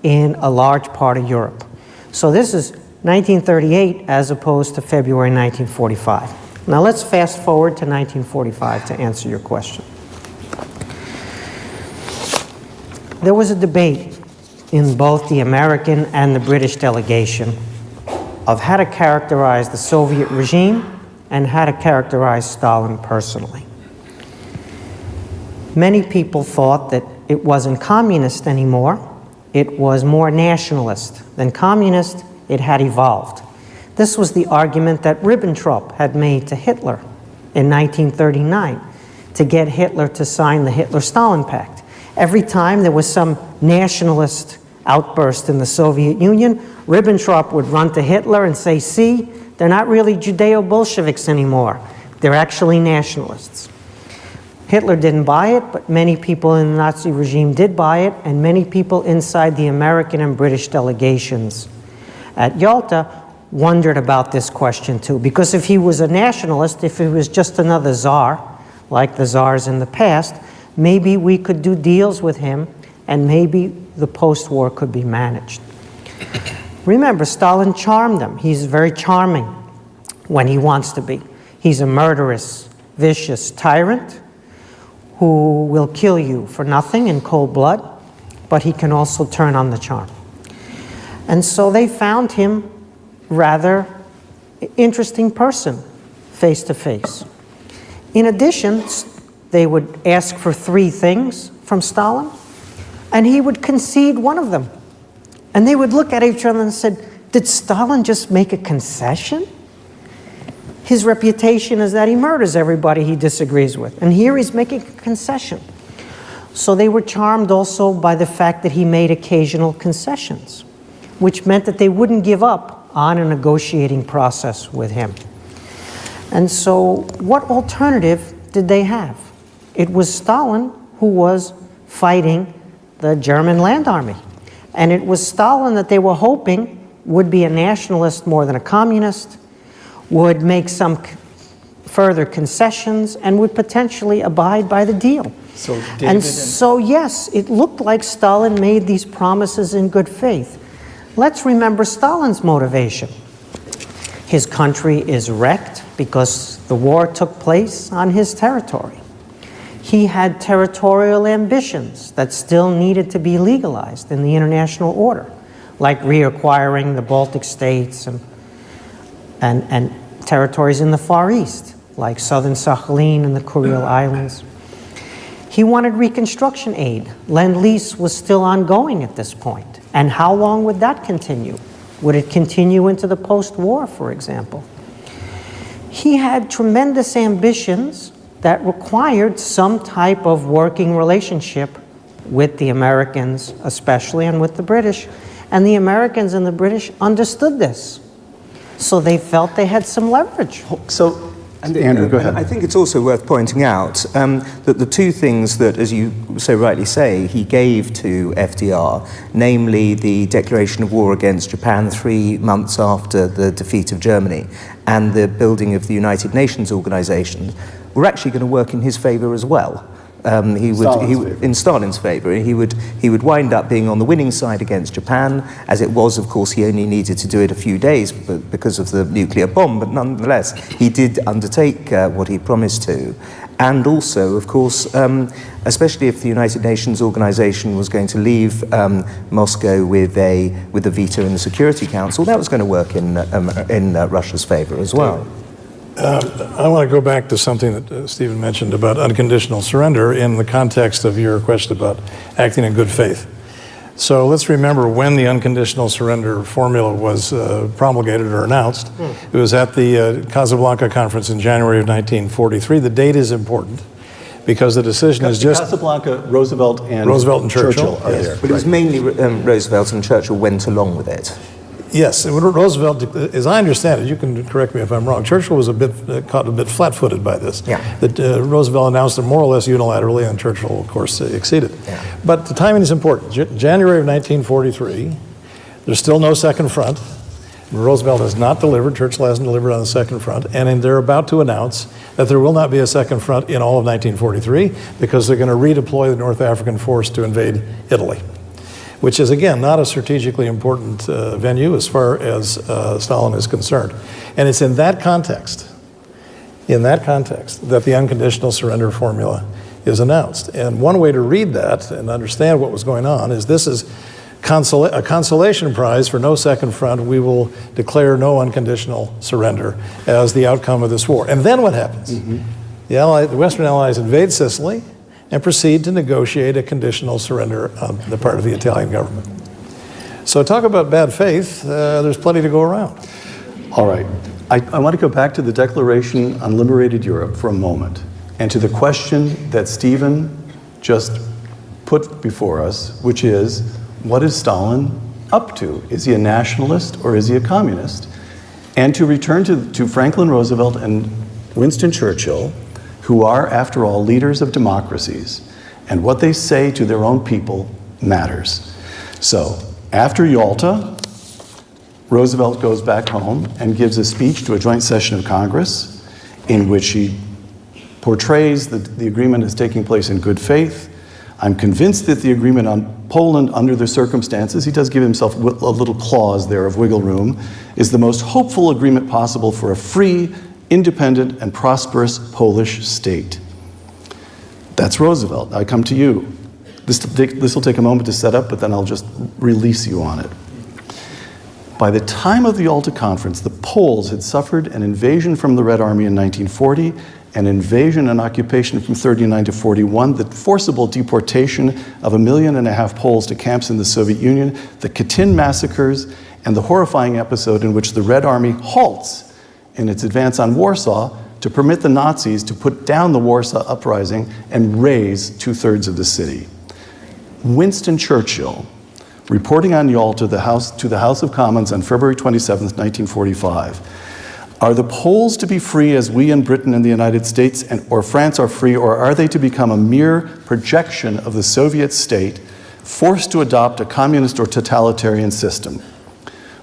in a large part of Europe. So this is 1938 as opposed to February 1945. Now let's fast forward to 1945 to answer your question. There was a debate in both the American and the British delegation of how to characterize the Soviet regime and how to characterize Stalin personally. Many people thought that it wasn't communist anymore. It was more nationalist than communist. It had evolved. This was the argument that Ribbentrop had made to Hitler in 1939 to get Hitler to sign the Hitler-Stalin Pact. Every time there was some nationalist outburst in the Soviet Union, Ribbentrop would run to Hitler and say, see, they're not really Judeo-Bolsheviks anymore. They're actually nationalists. Hitler didn't buy it, but many people in the Nazi regime did buy it, and many people inside the American and British delegations at Yalta wondered about this question too. Because if he was a nationalist, if he was just another czar, like the czars in the past, maybe we could do deals with him, and maybe the post-war could be managed. Remember, Stalin charmed them. He's very charming when he wants to be. He's a murderous, vicious tyrant who will kill you for nothing in cold blood, but he can also turn on the charm. And so they found him rather interesting person, face to face. In addition, they would ask for 3 things from Stalin, and he would concede one of them. And they would look at each other and said, did Stalin just make a concession? His reputation is that he murders everybody he disagrees with. And here he's making a concession. So they were charmed also by the fact that he made occasional concessions, which meant that they wouldn't give up on a negotiating process with him. And so what alternative did they have? It was Stalin who was fighting the German land army. And it was Stalin that they were hoping would be a nationalist more than a communist, would make some further concessions, and would potentially abide by the deal. So yes, it looked like Stalin made these promises in good faith. Let's remember Stalin's motivation. His country is wrecked because the war took place on his territory. He had territorial ambitions that still needed to be legalized in the international order, like reacquiring the Baltic states and territories in the Far East, like southern Sakhalin and the Kuril Islands. He wanted reconstruction aid. Lend-Lease was still ongoing at this point. And how long would that continue? Would it continue into the post-war, for example? He had tremendous ambitions that required some type of working relationship with the Americans, especially, and with the British. And the Americans and the British understood this. So they felt they had some leverage. So, Andrew, go ahead. I think it's also worth pointing out that the 2 things that, as you so rightly say, he gave to FDR, namely the declaration of war against Japan 3 months after the defeat of Germany and the building of the United Nations organization, were actually going to work in his favor as well. In Stalin's favor. He would wind up being on the winning side against Japan. As it was, of course, he only needed to do it a few days because of the nuclear bomb, but nonetheless, he did undertake what he promised to. And also, of course, especially if the United Nations organization was going to leave Moscow with a veto in the Security Council, that was going to work in Russia's favor as well. I want to go back to something that Stephen mentioned about unconditional surrender in the context of your question about acting in good faith. So let's remember when the unconditional surrender formula was promulgated or announced. It was at the Casablanca conference in January of 1943. The date is important because the decision is just... Casablanca, Roosevelt and Churchill are there. But it was mainly Roosevelt and Churchill went along with it. Yes, Roosevelt, as I understand it, you can correct me if I'm wrong, Churchill was caught a bit flat-footed by this. Yeah. That Roosevelt announced it more or less unilaterally, and Churchill, of course, exceeded. Yeah. But the timing is important. January of 1943, there's still no second front. Roosevelt has not delivered, Churchill hasn't delivered on the second front, and they're about to announce that there will not be a second front in all of 1943 because they're going to redeploy the North African force to invade Italy, which is, again, not a strategically important venue as far as Stalin is concerned. And it's in that context that the unconditional surrender formula is announced. And one way to read that and understand what was going on is this is a consolation prize for no second front. We will declare no unconditional surrender as the outcome of this war. And then what happens? The Western Allies invade Sicily and proceed to negotiate a conditional surrender on the part of the Italian government. So talk about bad faith, there's plenty to go around. All right. I want to go back to the Declaration on Liberated Europe for a moment, and to the question that Stephen just put before us, which is, what is Stalin up to? Is he a nationalist or is he a communist? And to return to Franklin Roosevelt and Winston Churchill, who are, after all, leaders of democracies, and what they say to their own people matters. So, after Yalta, Roosevelt goes back home and gives a speech to a joint session of Congress in which he portrays the agreement as taking place in good faith. I'm convinced that the agreement on Poland, under the circumstances, he does give himself a little clause there of wiggle room, is the most hopeful agreement possible for a free, independent, and prosperous Polish state. That's Roosevelt. I come to you. This will take a moment to set up, but then I'll just release you on it. By the time of the Yalta Conference, the Poles had suffered an invasion from the Red Army in 1940, an invasion and occupation from 1939 to 1941, the forcible deportation of 1.5 million Poles to camps in the Soviet Union, the Katyn massacres, and the horrifying episode in which the Red Army halts in its advance on Warsaw to permit the Nazis to put down the Warsaw Uprising and raze 2/3 of the city. Winston Churchill, reporting on Yalta to the House of Commons on February 27, 1945, are the Poles to be free as we in Britain and the United States or France are free, or are they to become a mere projection of the Soviet state forced to adopt a communist or totalitarian system?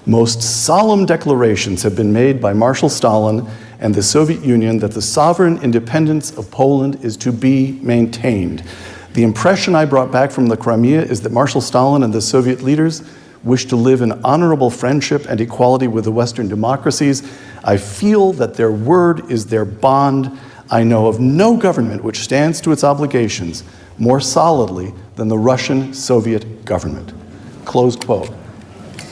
Most solemn declarations have been made by Marshal Stalin and the Soviet Union that the sovereign independence of Poland is to be maintained. The impression I brought back from the Crimea is that Marshal Stalin and the Soviet leaders wish to live in honorable friendship and equality with the Western democracies. I feel that their word is their bond. I know of no government which stands to its obligations more solidly than the Russian Soviet government. Close quote.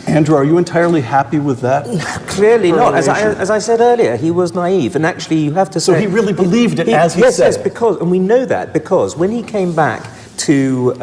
Andrew, are you entirely happy with that? Clearly not. As I said earlier, he was naive, and actually you have to say... So he really believed it as he said. Yes, because, and we know that because when he came back to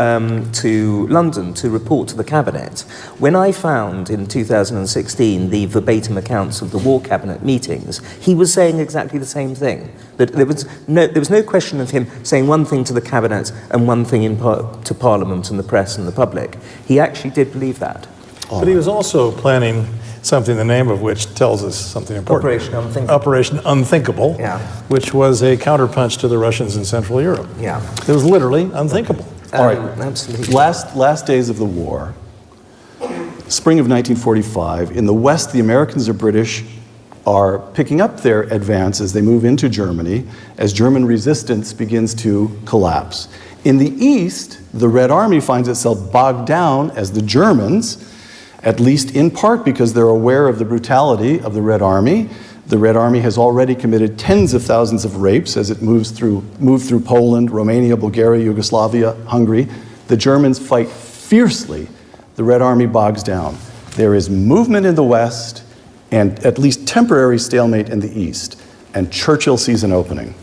London to report to the cabinet, when I found in 2016 the verbatim accounts of the war cabinet meetings, he was saying exactly the same thing. That there was no question of him saying one thing to the cabinet and one thing to Parliament and the press and the public. He actually did believe that. But he was also planning something, the name of which tells us something important. Operation Unthinkable. Operation Unthinkable, yeah. Which was a counterpunch to the Russians in Central Europe. Yeah. It was literally unthinkable. All right. Absolutely. Last days of the war, spring of 1945, in the West, the Americans and British are picking up their advance as they move into Germany, as German resistance begins to collapse. In the east, the Red Army finds itself bogged down as the Germans, at least in part because they're aware of the brutality of the Red Army. The Red Army has already committed tens of thousands of rapes as it moved through Poland, Romania, Bulgaria, Yugoslavia, Hungary. The Germans fight fiercely. The Red Army bogs down. There is movement in the west and at least temporary stalemate in the east. And Churchill sees an opening.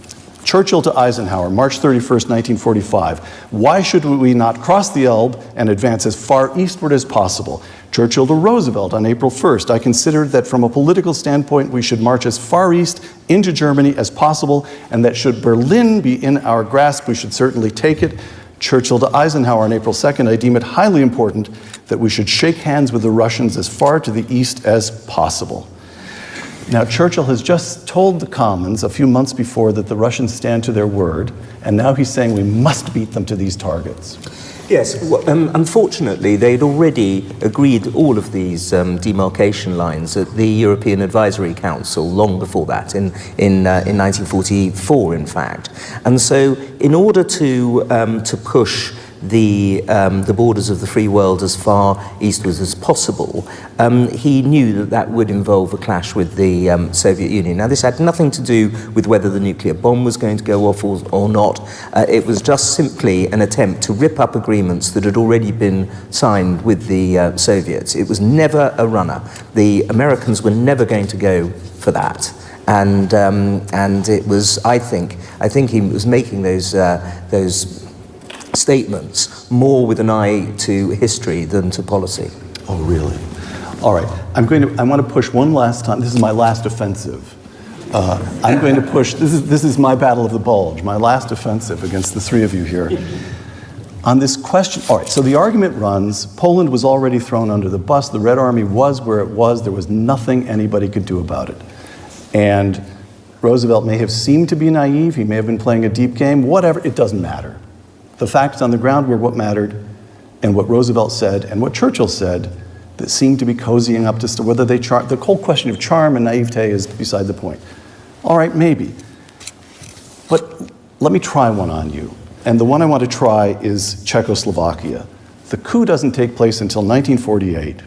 Churchill to Eisenhower, March 31st, 1945. Why should we not cross the Elbe and advance as far eastward as possible? Churchill to Roosevelt on April 1st. I consider that from a political standpoint, we should march as far east into Germany as possible, and that should Berlin be in our grasp, we should certainly take it. Churchill to Eisenhower on April 2nd. I deem it highly important that we should shake hands with the Russians as far to the east as possible. Now, Churchill has just told the Commons a few months before that the Russians stand to their word, and now he's saying we must beat them to these targets. Yes, well, unfortunately, they'd already agreed all of these demarcation lines at the European Advisory Council long before that, in 1944, in fact. And so, in order to push the borders of the free world as far eastwards as possible, he knew that that would involve a clash with the Soviet Union. Now, this had nothing to do with whether the nuclear bomb was going to go off or not. It was just simply an attempt to rip up agreements that had already been signed with the Soviets. It was never a runner. The Americans were never going to go for that. And it was, I think he was making those statements more with an eye to history than to policy. Oh, really? All right. I want to push one last time. This is my last offensive. I'm going to push, this is my battle of the bulge, my last offensive against the three of you here. On this question, all right, so the argument runs, Poland was already thrown under the bus, the Red Army was where it was, there was nothing anybody could do about it. And Roosevelt may have seemed to be naive, he may have been playing a deep game, whatever, it doesn't matter. The facts on the ground were what mattered, and what Roosevelt said and what Churchill said that seemed to be cozying up to whether they the whole question of charm and naivete is beside the point. All right, maybe. But let me try one on you. And the one I want to try is Czechoslovakia. The coup doesn't take place until 1948.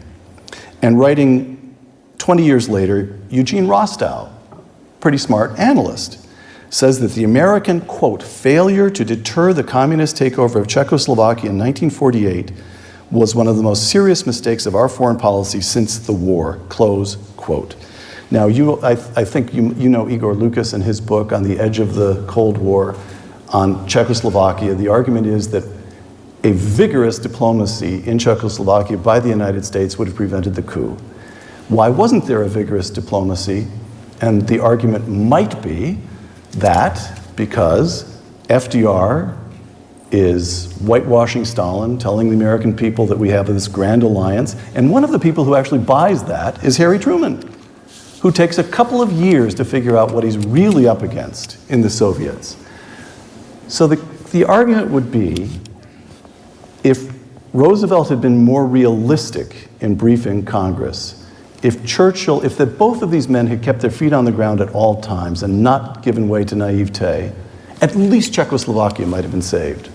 And writing 20 years later, Eugene Rostow, pretty smart analyst, says that the American, quote, failure to deter the communist takeover of Czechoslovakia in 1948 was one of the most serious mistakes of our foreign policy since the war, close quote. Now, I think you know Igor Lukas and his book On the Edge of the Cold War on Czechoslovakia. The argument is that a vigorous diplomacy in Czechoslovakia by the United States would have prevented the coup. Why wasn't there a vigorous diplomacy? And the argument might be that because FDR is whitewashing Stalin, telling the American people that we have this grand alliance, and one of the people who actually buys that is Harry Truman, who takes a couple of years to figure out what he's really up against in the Soviets. So the argument would be, if Roosevelt had been more realistic in briefing Congress, if both of these men had kept their feet on the ground at all times and not given way to naivete, at least Czechoslovakia might have been saved.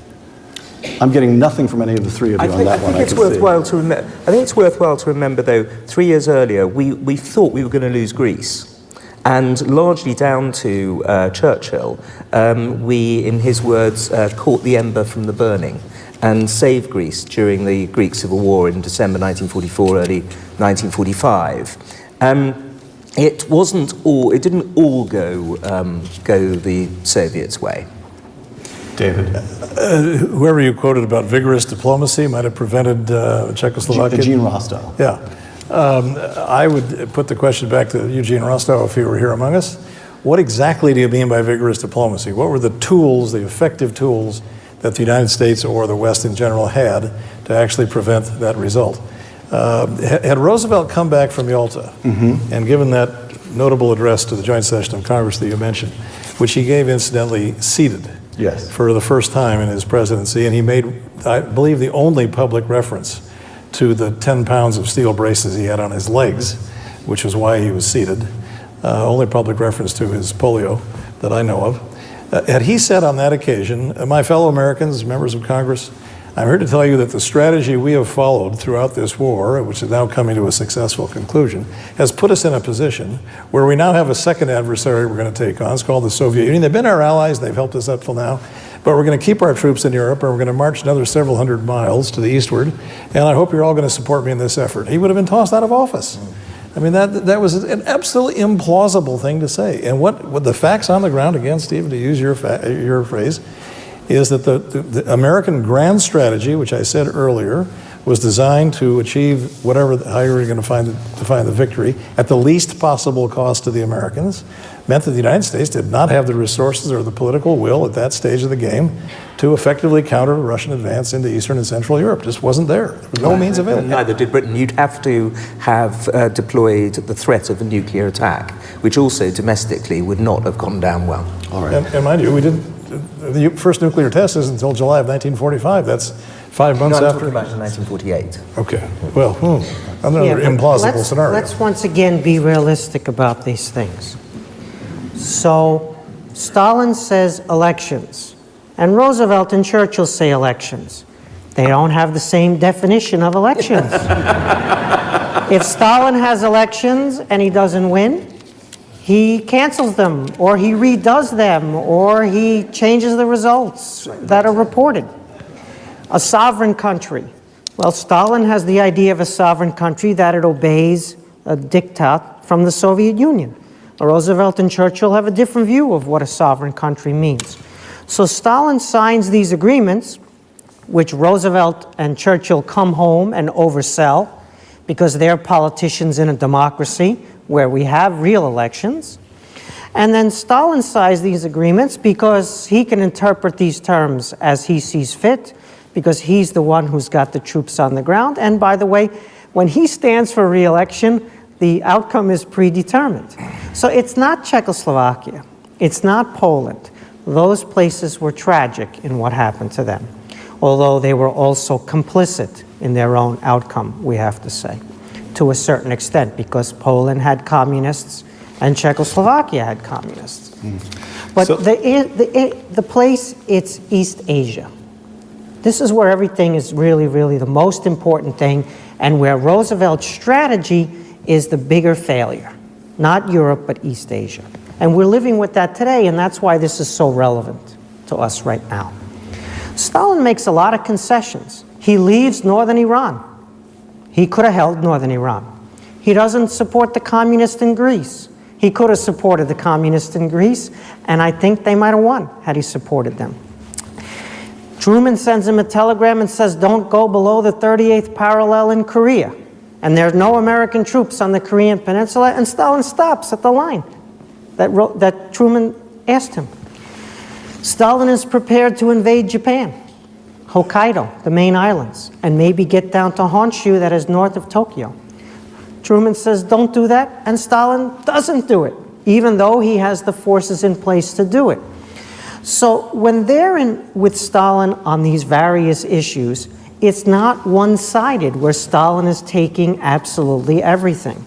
I'm getting nothing from any of the three of you on that one. I think it's worthwhile to remember, though, 3 years earlier, we thought we were going to lose Greece. And largely down to Churchill, we, in his words, caught the ember from the burning and saved Greece during the Greek Civil War in December 1944, early 1945. It didn't all go the Soviets' way. David? Whoever you quoted about vigorous diplomacy might have prevented Czechoslovakia. Eugene Rostow. Yeah. I would put the question back to Eugene Rostow if he were here among us. What exactly do you mean by vigorous diplomacy? What were the tools, the effective tools, that the United States or the West in general had to actually prevent that result? Had Roosevelt come back from Yalta and given that notable address to the joint session of Congress that you mentioned, which he gave incidentally seated for the first time in his presidency, and he made, I believe, the only public reference to the 10 pounds of steel braces he had on his legs, which was why he was seated. only public reference to his polio that I know of. Had he said on that occasion, my fellow Americans, members of Congress, I'm here to tell you that the strategy we have followed throughout this war, which is now coming to a successful conclusion, has put us in a position where we now have a second adversary we're going to take on. It's called the Soviet Union. They've been our allies. They've helped us up till now. But we're going to keep our troops in Europe, and we're going to march another several hundred miles to the eastward. And I hope you're all going to support me in this effort. He would have been tossed out of office. I mean, that was an absolutely implausible thing to say. And what the facts on the ground, again, Steve, to use your phrase, is that the American grand strategy, which I said earlier, was designed to achieve whatever, how you were going to define the victory, at the least possible cost to the Americans, meant that the United States did not have the resources or the political will at that stage of the game to effectively counter Russian advance into Eastern and Central Europe. Just wasn't there. There was no means available. Neither did Britain. You'd have to have deployed the threat of a nuclear attack, which also domestically would not have gone down well. All right. And mind you, we didn't. The first nuclear test isn't until July of 1945. That's 5 months No, I'm after. talking about in 1948. Okay. Well, another Yeah, but implausible scenario. Let's once again be realistic about these things. So, Stalin says elections, and Roosevelt and Churchill say elections. They don't have the same definition of elections. If Stalin has elections and he doesn't win, he cancels them, or he redoes them, or he changes the results that are reported. A sovereign country. Well, Stalin has the idea of a sovereign country that it obeys a diktat from the Soviet Union. Roosevelt and Churchill have a different view of what a sovereign country means. So Stalin signs these agreements, which Roosevelt and Churchill come home and oversell because they're politicians in a democracy where we have real elections. And then Stalin signs these agreements because he can interpret these terms as he sees fit, because he's the one who's got the troops on the ground. And by the way, when he stands for re-election, the outcome is predetermined. So it's not Czechoslovakia. It's not Poland. Those places were tragic in what happened to them, although they were also complicit in their own outcome, we have to say, to a certain extent, because Poland had communists and Czechoslovakia had communists. But So- the place, it's East Asia. This is where everything is really, really the most important thing, and where Roosevelt's strategy is the bigger failure. Not Europe, but East Asia. And we're living with that today, and that's why this is so relevant to us right now. Stalin makes a lot of concessions. He leaves northern Iran. He could have held northern Iran. He doesn't support the communists in Greece. He could have supported the communists in Greece, and I think they might have won had he supported them. Truman sends him a telegram and says, don't go below the 38th parallel in Korea. And there's no American troops on the Korean peninsula, and Stalin stops at the line that Truman asked him. Stalin is prepared to invade Japan, Hokkaido, the main islands, and maybe get down to Honshu, that is north of Tokyo. Truman says, don't do that, and Stalin doesn't do it, even though he has the forces in place to do it. So when they're in with Stalin on these various issues, it's not one-sided, where Stalin is taking absolutely everything.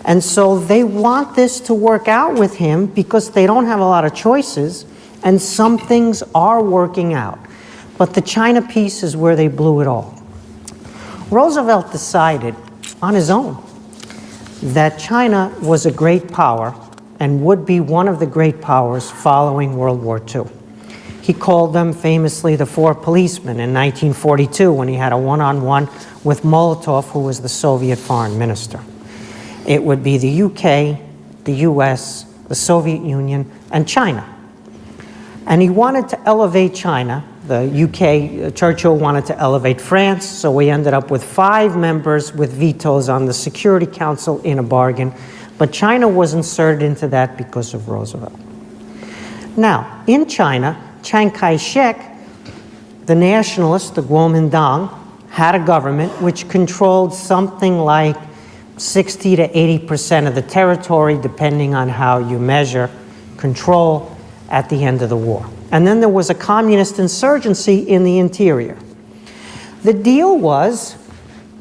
And so they want this to work out with him because they don't have a lot of choices, and some things are working out. But the China piece is where they blew it all. Roosevelt decided on his own that China was a great power and would be one of the great powers following World War II. He called them famously the Four Policemen in 1942 when he had a one-on-one with Molotov, who was the Soviet foreign minister. It would be the UK, the US, the Soviet Union, and China. And he wanted to elevate China. The UK, Churchill wanted to elevate France, so we ended up with 5 members with vetoes on the Security Council in a bargain. But China was inserted into that because of Roosevelt. Now, in China, Chiang Kai-shek, the nationalist, the Kuomintang, had a government which controlled something like 60 to 80% of the territory, depending on how you measure control at the end of the war. And then there was a communist insurgency in the interior. The deal was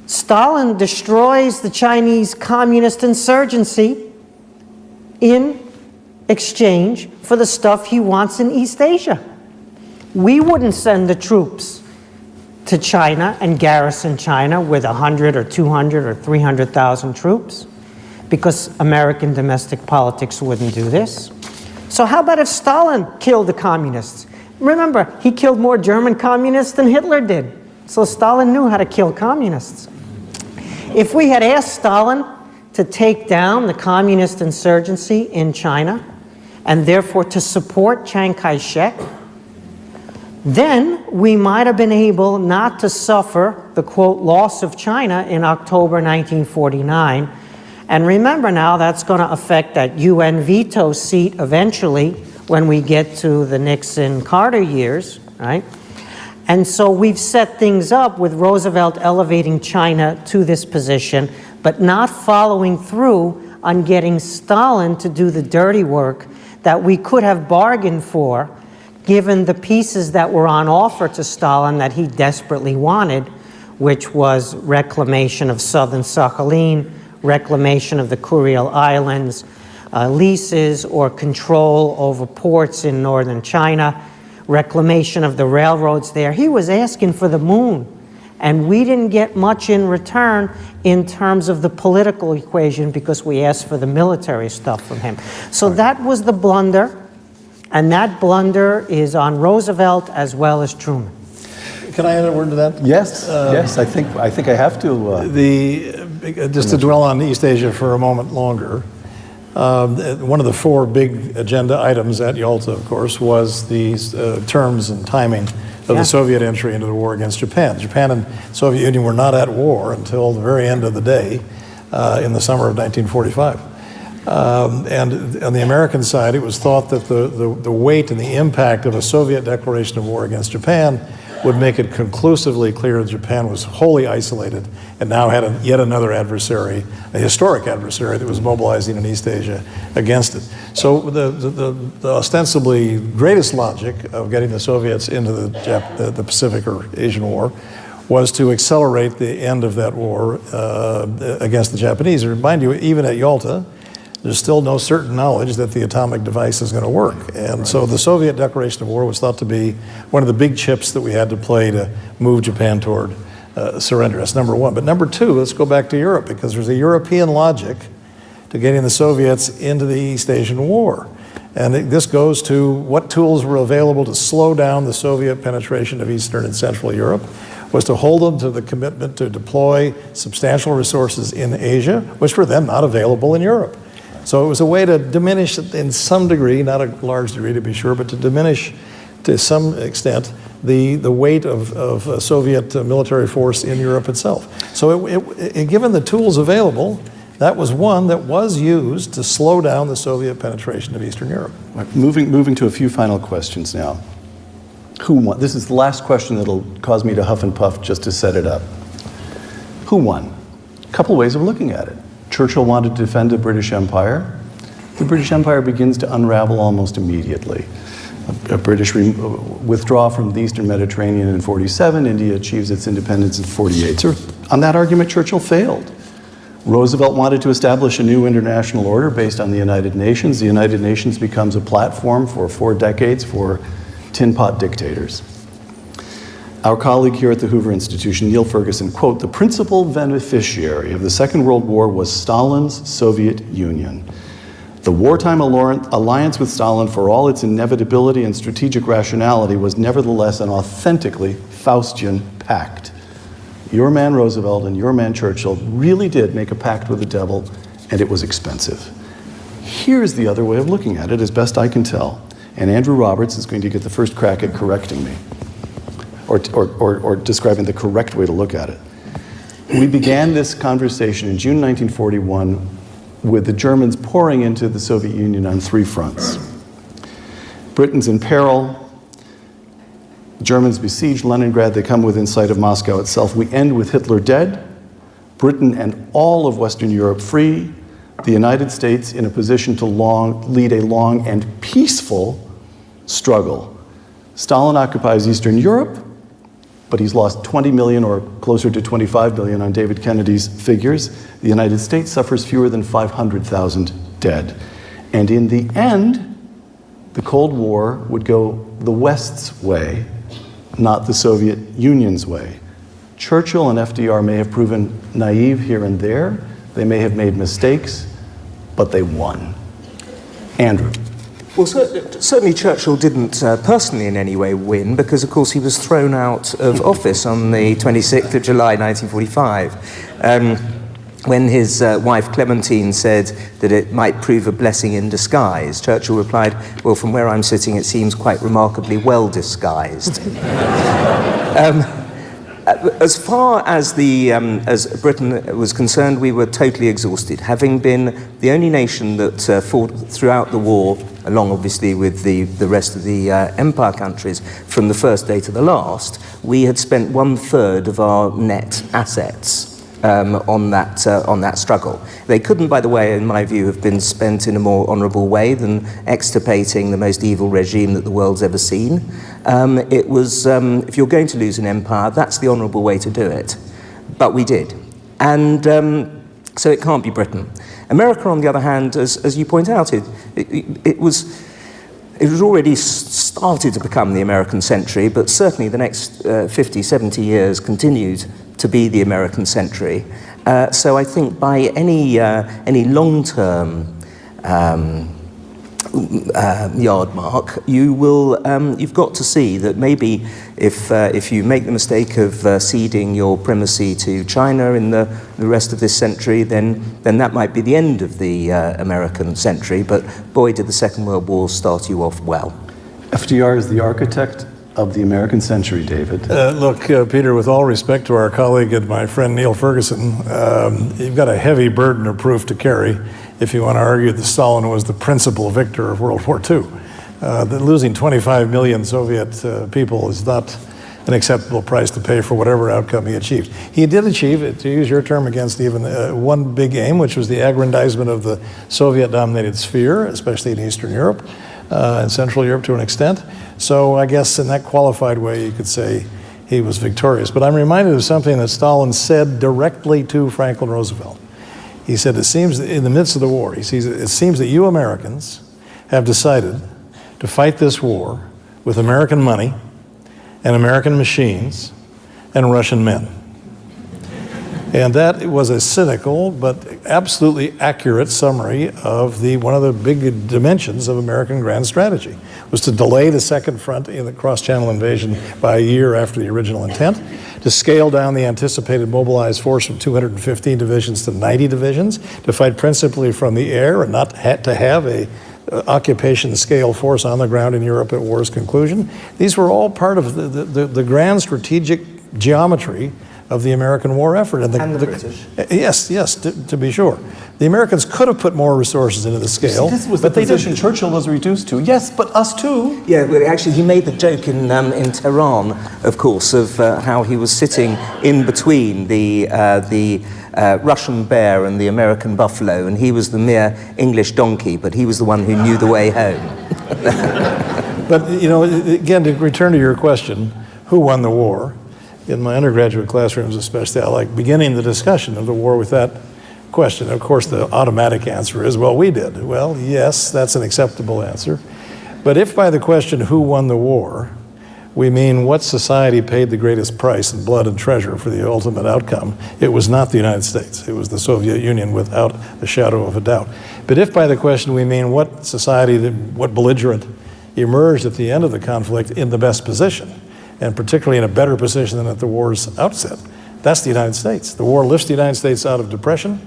Stalin destroys the Chinese communist insurgency, in exchange for the stuff he wants in East Asia. We wouldn't send the troops to China and garrison China with 100 or 200 or 300,000 troops because American domestic politics wouldn't do this. So how about if Stalin killed the communists? Remember, he killed more German communists than Hitler did. So Stalin knew how to kill communists. If we had asked Stalin to take down the communist insurgency in China and therefore to support Chiang Kai-shek, then we might have been able not to suffer the, quote, loss of China in October 1949. And remember now, that's going to affect that UN veto seat eventually when we get to the Nixon-Carter years, right? And so we've set things up with Roosevelt elevating China to this position, but not following through on getting Stalin to do the dirty work that we could have bargained for, given the pieces that were on offer to Stalin that he desperately wanted, which was reclamation of southern Sakhalin, reclamation of the Kuril Islands, leases or control over ports in northern China, reclamation of the railroads there. He was asking for the moon, and we didn't get much in return in terms of the political equation because we asked for the military stuff from him. So that was the blunder, and that blunder is on Roosevelt as well as Truman. Can I add a word to that? Yes, yes, I think I have to. Just to dwell on East Asia for a moment longer, one of the four big agenda items at Yalta, of course, was the terms and timing of the Soviet entry into the war against Japan. Japan and the Soviet Union were not at war until the very end of the day in the summer of 1945. And on the American side, it was thought that the weight and the impact of a Soviet declaration of war against Japan would make it conclusively clear that Japan was wholly isolated and now had yet another adversary, a historic adversary that was mobilizing in East Asia against it. So the ostensibly greatest logic of getting the Soviets into the Pacific or Asian War was to accelerate the end of that war against the Japanese. And remind you, even at Yalta, there's still no certain knowledge that the atomic device is going to work. And so the Soviet declaration of war was thought to be one of the big chips that we had to play to move Japan toward surrender. That's number one. But number two, let's go back to Europe, because there's a European logic to getting the Soviets into the East Asian War. And this goes to what tools were available to slow down the Soviet penetration of Eastern and Central Europe, was to hold them to the commitment to deploy substantial resources in Asia, which were then not available in Europe. So it was a way to diminish, in some degree, not a large degree to be sure, but to diminish to some extent the weight of Soviet military force in Europe itself. So given the tools available, that was one that was used to slow down the Soviet penetration of Eastern Europe. Right, moving to a few final questions now. Who won? This is the last question that'll cause me to huff and puff just to set it up. Who won? A couple ways of looking at it. Churchill wanted to defend the British Empire. The British Empire begins to unravel almost immediately. A British withdrawal from the Eastern Mediterranean in 47, India achieves its independence in 48. So on that argument, Churchill failed. Roosevelt wanted to establish a new international order based on the United Nations. The United Nations becomes a platform for 4 decades for tin pot dictators. Our colleague here at the Hoover Institution, Neil Ferguson, quote, "The principal beneficiary of the Second World War was Stalin's Soviet Union. The wartime alliance with Stalin, for all its inevitability and strategic rationality, was nevertheless an authentically Faustian pact. Your man Roosevelt and your man Churchill really did make a pact with the devil, and it was expensive." Here's the other way of looking at it, as best I can tell, and Andrew Roberts is going to get the first crack at correcting me, or describing the correct way to look at it. We began this conversation in June 1941 with the Germans pouring into the Soviet Union on 3 fronts. Britain's in peril. Germans besiege Leningrad. They come within sight of Moscow itself. We end with Hitler dead, Britain and all of Western Europe free, the United States in a position to lead a long and peaceful struggle. Stalin occupies Eastern Europe, but he's lost 20 million or closer to 25 million on David Kennedy's figures. The United States suffers fewer than 500,000 dead. And in the end, the Cold War would go the West's way, not the Soviet Union's way. Churchill and FDR may have proven naive here and there. They may have made mistakes, but they won. Andrew. Well, certainly Churchill didn't personally in any way win, because, of course, he was thrown out of office on the 26th of July, 1945, when his wife Clementine said that it might prove a blessing in disguise. Churchill replied, well, from where I'm sitting, it seems quite remarkably well disguised. As far as as Britain was concerned, we were totally exhausted. Having been the only nation that fought throughout the war, along obviously with the rest of the empire countries, from the first day to the last, we had spent 1/3 of our net assets on that struggle. They couldn't, by the way, in my view, have been spent in a more honourable way than extirpating the most evil regime that the world's ever seen. It was, if you're going to lose an empire, that's the honourable way to do it. But we did. And so it can't be Britain. America, on the other hand, as you point out, it was already started to become the American century, but certainly the next 50, 70 years continued to be the American century. So I think by any long-term yard mark, you've got to see that maybe if you make the mistake of ceding your primacy to China in the rest of this century, then that might be the end of the American century. But boy, did the Second World War start you off well. FDR is the architect of the American century, David. Look, Peter, with all respect to our colleague and my friend Neil Ferguson, you've got a heavy burden of proof to carry if you want to argue that Stalin was the principal victor of World War II. That losing 25 million Soviet people is not an acceptable price to pay for whatever outcome he achieved. He did achieve, to use your term again, Stephen, one big aim, which was the aggrandizement of the Soviet-dominated sphere, especially in Eastern Europe and Central Europe to an extent. So I guess in that qualified way, you could say he was victorious. But I'm reminded of something that Stalin said directly to Franklin Roosevelt. He said, it seems that in the midst of the war, it seems that you Americans have decided to fight this war with American money and American machines and Russian men. And that was a cynical but absolutely accurate summary of one of the big dimensions of American grand strategy, was to delay the second front in the cross-channel invasion by a year after the original intent, to scale down the anticipated mobilized force from 215 divisions to 90 divisions, to fight principally from the air and not to have a occupation scale force on the ground in Europe at war's conclusion. These were all part of the grand strategic geometry of the American war effort. And the British. Yes, to be sure. The Americans could have put more resources into the scale. This was the position Churchill was reduced to. Yes, but us too. Yeah, well, actually, he made the joke in Tehran, of course, of how he was sitting in between the Russian bear and the American buffalo, and he was the mere English donkey, but he was the one who knew the way home. But, again, to return to your question, who won the war? In my undergraduate classrooms especially, I like beginning the discussion of the war with that question. Of course, the automatic answer is, well, we did. Well, yes, that's an acceptable answer. But if by the question, who won the war, we mean what society paid the greatest price in blood and treasure for the ultimate outcome, it was not the United States. It was the Soviet Union without a shadow of a doubt. But if by the question we mean what society, what belligerent emerged at the end of the conflict in the best position, and particularly in a better position than at the war's outset, that's the United States. The war lifts the United States out of depression.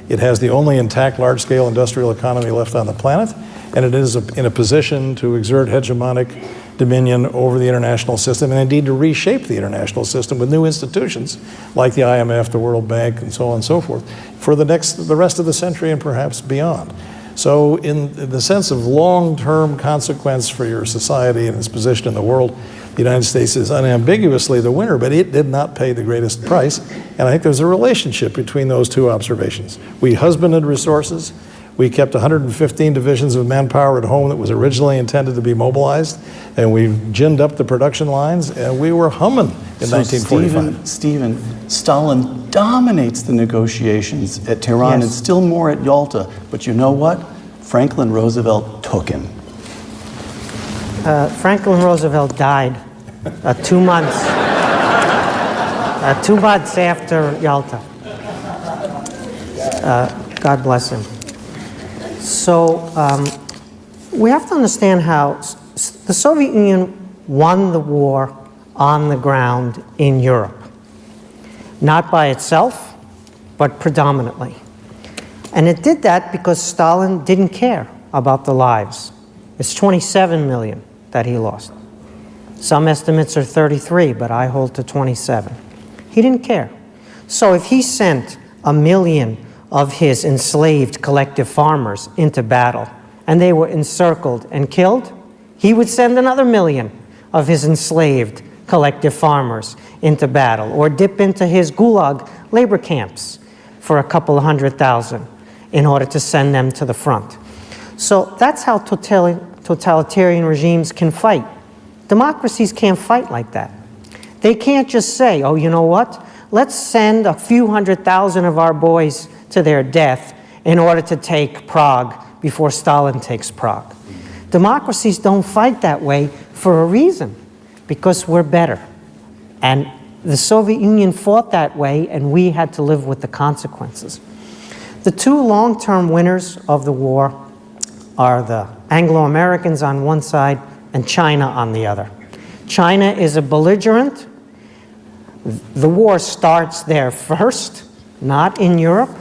It has the only intact large-scale industrial economy left on the planet, and it is in a position to exert hegemonic dominion over the international system, and indeed to reshape the international system with new institutions like the IMF, the World Bank, and so on and so forth, for the rest of the century and perhaps beyond. So in the sense of long-term consequence for your society and its position in the world, the United States is unambiguously the winner, but it did not pay the greatest price. And I think there's a relationship between those two observations. We husbanded resources. We kept 115 divisions of manpower at home that was originally intended to be mobilized, and we ginned up the production lines, and we were humming in 1945. Stephen, Stalin dominates the negotiations at Tehran and still more at Yalta. But you know what? Franklin Roosevelt took him? Franklin Roosevelt died 2 months. 2 months after Yalta. God bless him. So we have to understand how the Soviet Union won the war on the ground in Europe. Not by itself, but predominantly. And it did that because Stalin didn't care about the lives. It's 27 million that he lost. Some estimates are 33, but I hold to 27. He didn't care. So if he sent 1 million of his enslaved collective farmers into battle, and they were encircled and killed, he would send another 1 million of his enslaved collective farmers into battle, or dip into his gulag labor camps for a couple of 100,000 in order to send them to the front. So that's how totalitarian regimes can fight. Democracies can't fight like that. They can't just say, oh, you know what? Let's send a few 100,000 of our boys to their death in order to take Prague before Stalin takes Prague. Democracies don't fight that way for a reason, because we're better. And the Soviet Union fought that way, and we had to live with the consequences. The two long-term winners of the war are the Anglo-Americans on one side and China on the other. China is a belligerent. The war starts there first, not in Europe.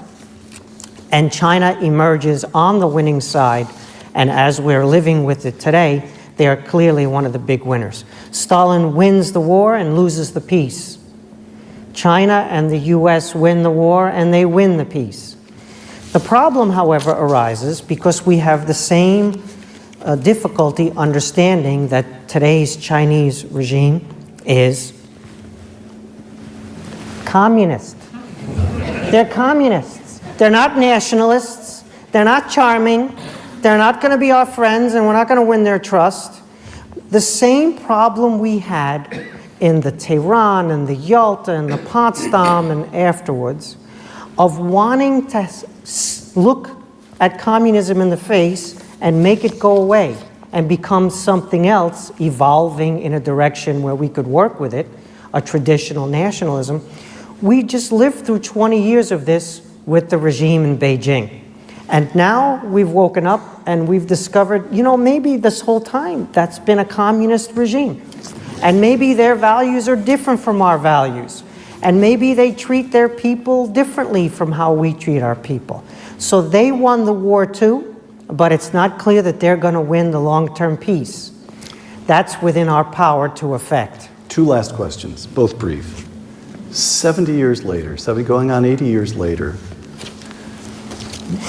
And China emerges on the winning side. And as we're living with it today, they are clearly one of the big winners. Stalin wins the war and loses the peace. China and the US win the war and they win the peace. The problem, however, arises because we have the same difficulty understanding that today's Chinese regime is communist. They're communists. They're not nationalists. They're not charming. They're not going to be our friends, and we're not going to win their trust. The same problem we had in the Tehran and the Yalta and the Potsdam and afterwards of wanting to look at communism in the face and make it go away and become something else, evolving in a direction where we could work with it, a traditional nationalism. We just lived through 20 years of this with the regime in Beijing. And now we've woken up and we've discovered, you know, maybe this whole time that's been a communist regime. And maybe their values are different from our values. And maybe they treat their people differently from how we treat our people. So they won the war too, but it's not clear that they're going to win the long-term peace. That's within our power to effect. Two last questions, both brief. 70 years later, going on 80 years later,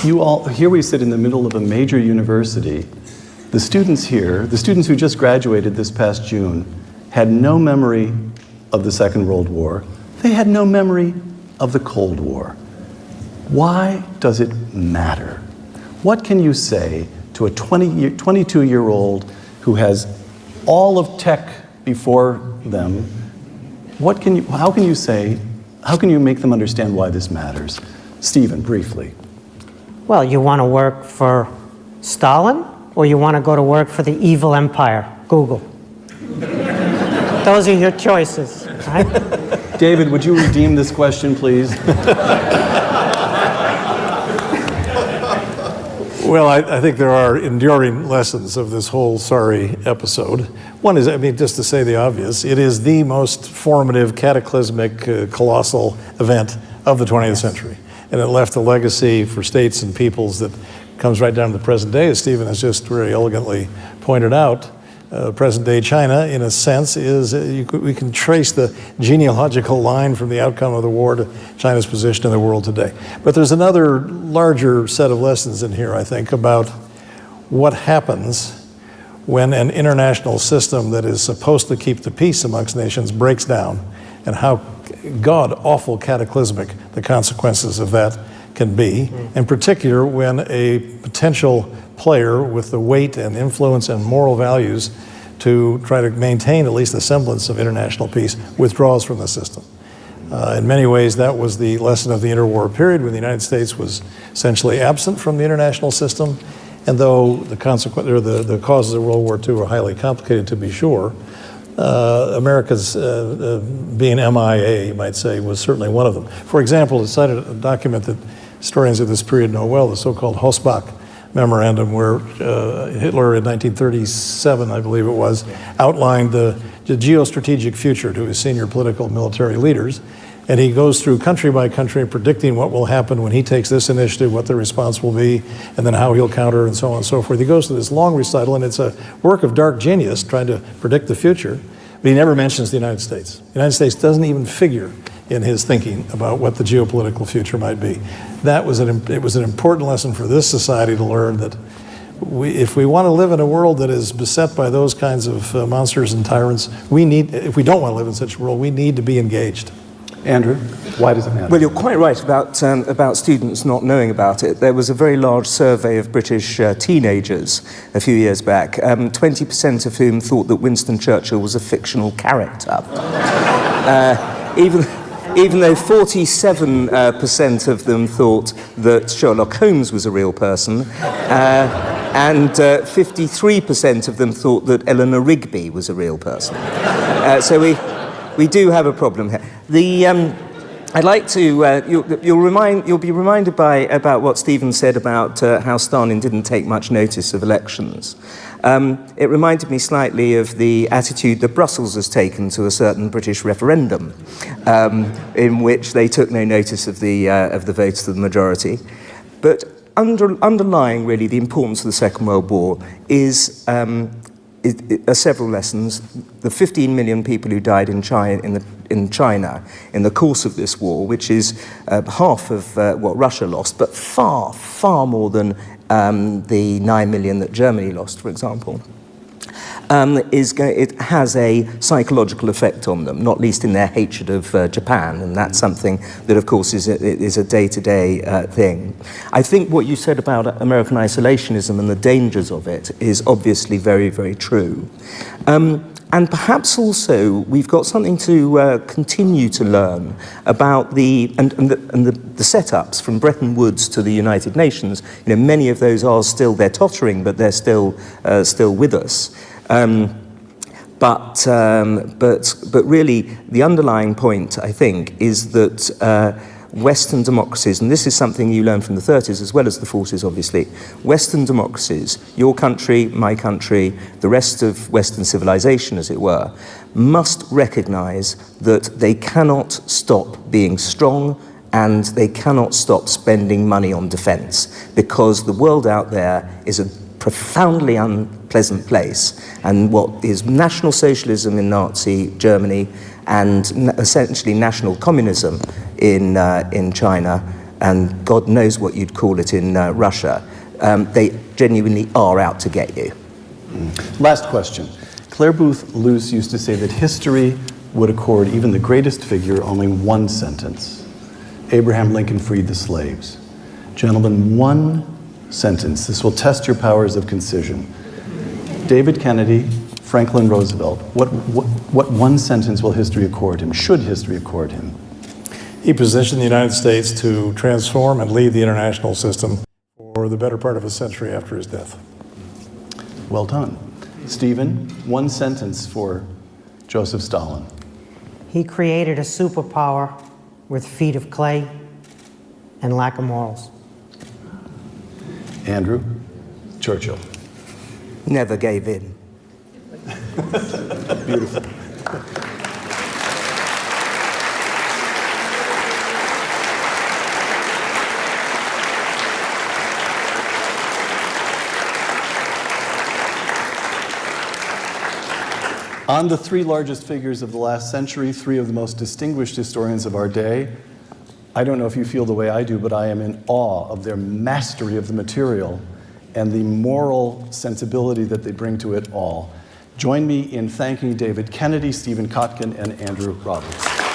here we sit in the middle of a major university. The students here, the students who just graduated this past June, had no memory of the Second World War. They had no memory of the Cold War. Why does it matter? What can you say to a 22-year-old who has all of tech before them? How can you make them understand why this matters? Stephen, briefly. Well, you want to work for Stalin, or you want to go to work for the evil empire, Google? Those are your choices, right? David, would you redeem this question, please? Well, I think there are enduring lessons of this whole sorry episode. One is, just to say the obvious, it is the most formative, cataclysmic, colossal event of the 20th century. And it left a legacy for states and peoples that comes right down to the present day, as Stephen has just very elegantly pointed out. Present day China, in a sense, is, we can trace the genealogical line from the outcome of the war to China's position in the world today. But there's another larger set of lessons in here, I think, about what happens when an international system that is supposed to keep the peace amongst nations breaks down, and how god-awful cataclysmic the consequences of that can be, in particular when a potential player with the weight and influence and moral values to try to maintain at least a semblance of international peace withdraws from the system. In many ways, that was the lesson of the interwar period, when the United States was essentially absent from the international system, And though the causes of World War II are highly complicated, to be sure, America's being MIA, you might say, was certainly one of them. For example, it cited a document that historians of this period know well, the so-called Hossbach Memorandum, where Hitler in 1937, I believe it was, outlined the geostrategic future to his senior political and military leaders. And he goes through country by country predicting what will happen when he takes this initiative, what the response will be, and then how he'll counter, and so on and so forth. He goes through this long recital, and it's a work of dark genius trying to predict the future, but he never mentions the United States. The United States doesn't even figure in his thinking about what the geopolitical future might be. It was an important lesson for this society to learn that if we want to live in a world that is beset by those kinds of monsters and tyrants, if we don't want to live in such a world, we need to be engaged. Andrew, why does it matter? Well, you're quite right about students not knowing about it. There was a very large survey of British teenagers a few years back, 20% of whom thought that Winston Churchill was a fictional character. Even though 47% of them thought that Sherlock Holmes was a real person, and 53% of them thought that Eleanor Rigby was a real person. So we do have a problem here. I'd like to, you'll be reminded about what Stephen said about how Stalin didn't take much notice of elections. It reminded me slightly of the attitude that Brussels has taken to a certain British referendum, in which they took no notice of the votes of the majority. But underlying really the importance of the Second World War are several lessons. The 15 million people who died in China in the course of this war, which is half of what Russia lost, but far, far more than the 9 million that Germany lost, for example, it has a psychological effect on them, not least in their hatred of Japan, and that's something that, of course, is a day-to-day thing. I think what you said about American isolationism and the dangers of it is obviously very, very true. And perhaps also we've got something to continue to learn about the setups from Bretton Woods to the United Nations. You know, many of those are still, they're tottering, but they're still with us. But really, the underlying point, I think, is that Western democracies, and this is something you learn from the 30s as well as the 40s, obviously, Western democracies, your country, my country, the rest of Western civilization, as it were, must recognize that they cannot stop being strong and they cannot stop spending money on defense, because the world out there is a profoundly unpleasant place, and what is National Socialism in Nazi Germany and essentially national communism in China, and God knows what you'd call it in Russia, they genuinely are out to get you. Last question. Claire Booth Luce used to say that history would accord even the greatest figure only one sentence. Abraham Lincoln freed the slaves. Gentlemen, one sentence. This will test your powers of concision. David Kennedy, Franklin Roosevelt, what one sentence will history accord him? Should history accord him? He positioned the United States to transform and lead the international system for the better part of a century after his death. Well done. Stephen, one sentence for Joseph Stalin. He created a superpower with feet of clay and lack of morals. Andrew, Churchill. Never gave in. Beautiful. On the three largest figures of the last century, three of the most distinguished historians of our day, I don't know if you feel the way I do, but I am in awe of their mastery of the material and the moral sensibility that they bring to it all. Join me in thanking David Kennedy, Stephen Kotkin, and Andrew Roberts.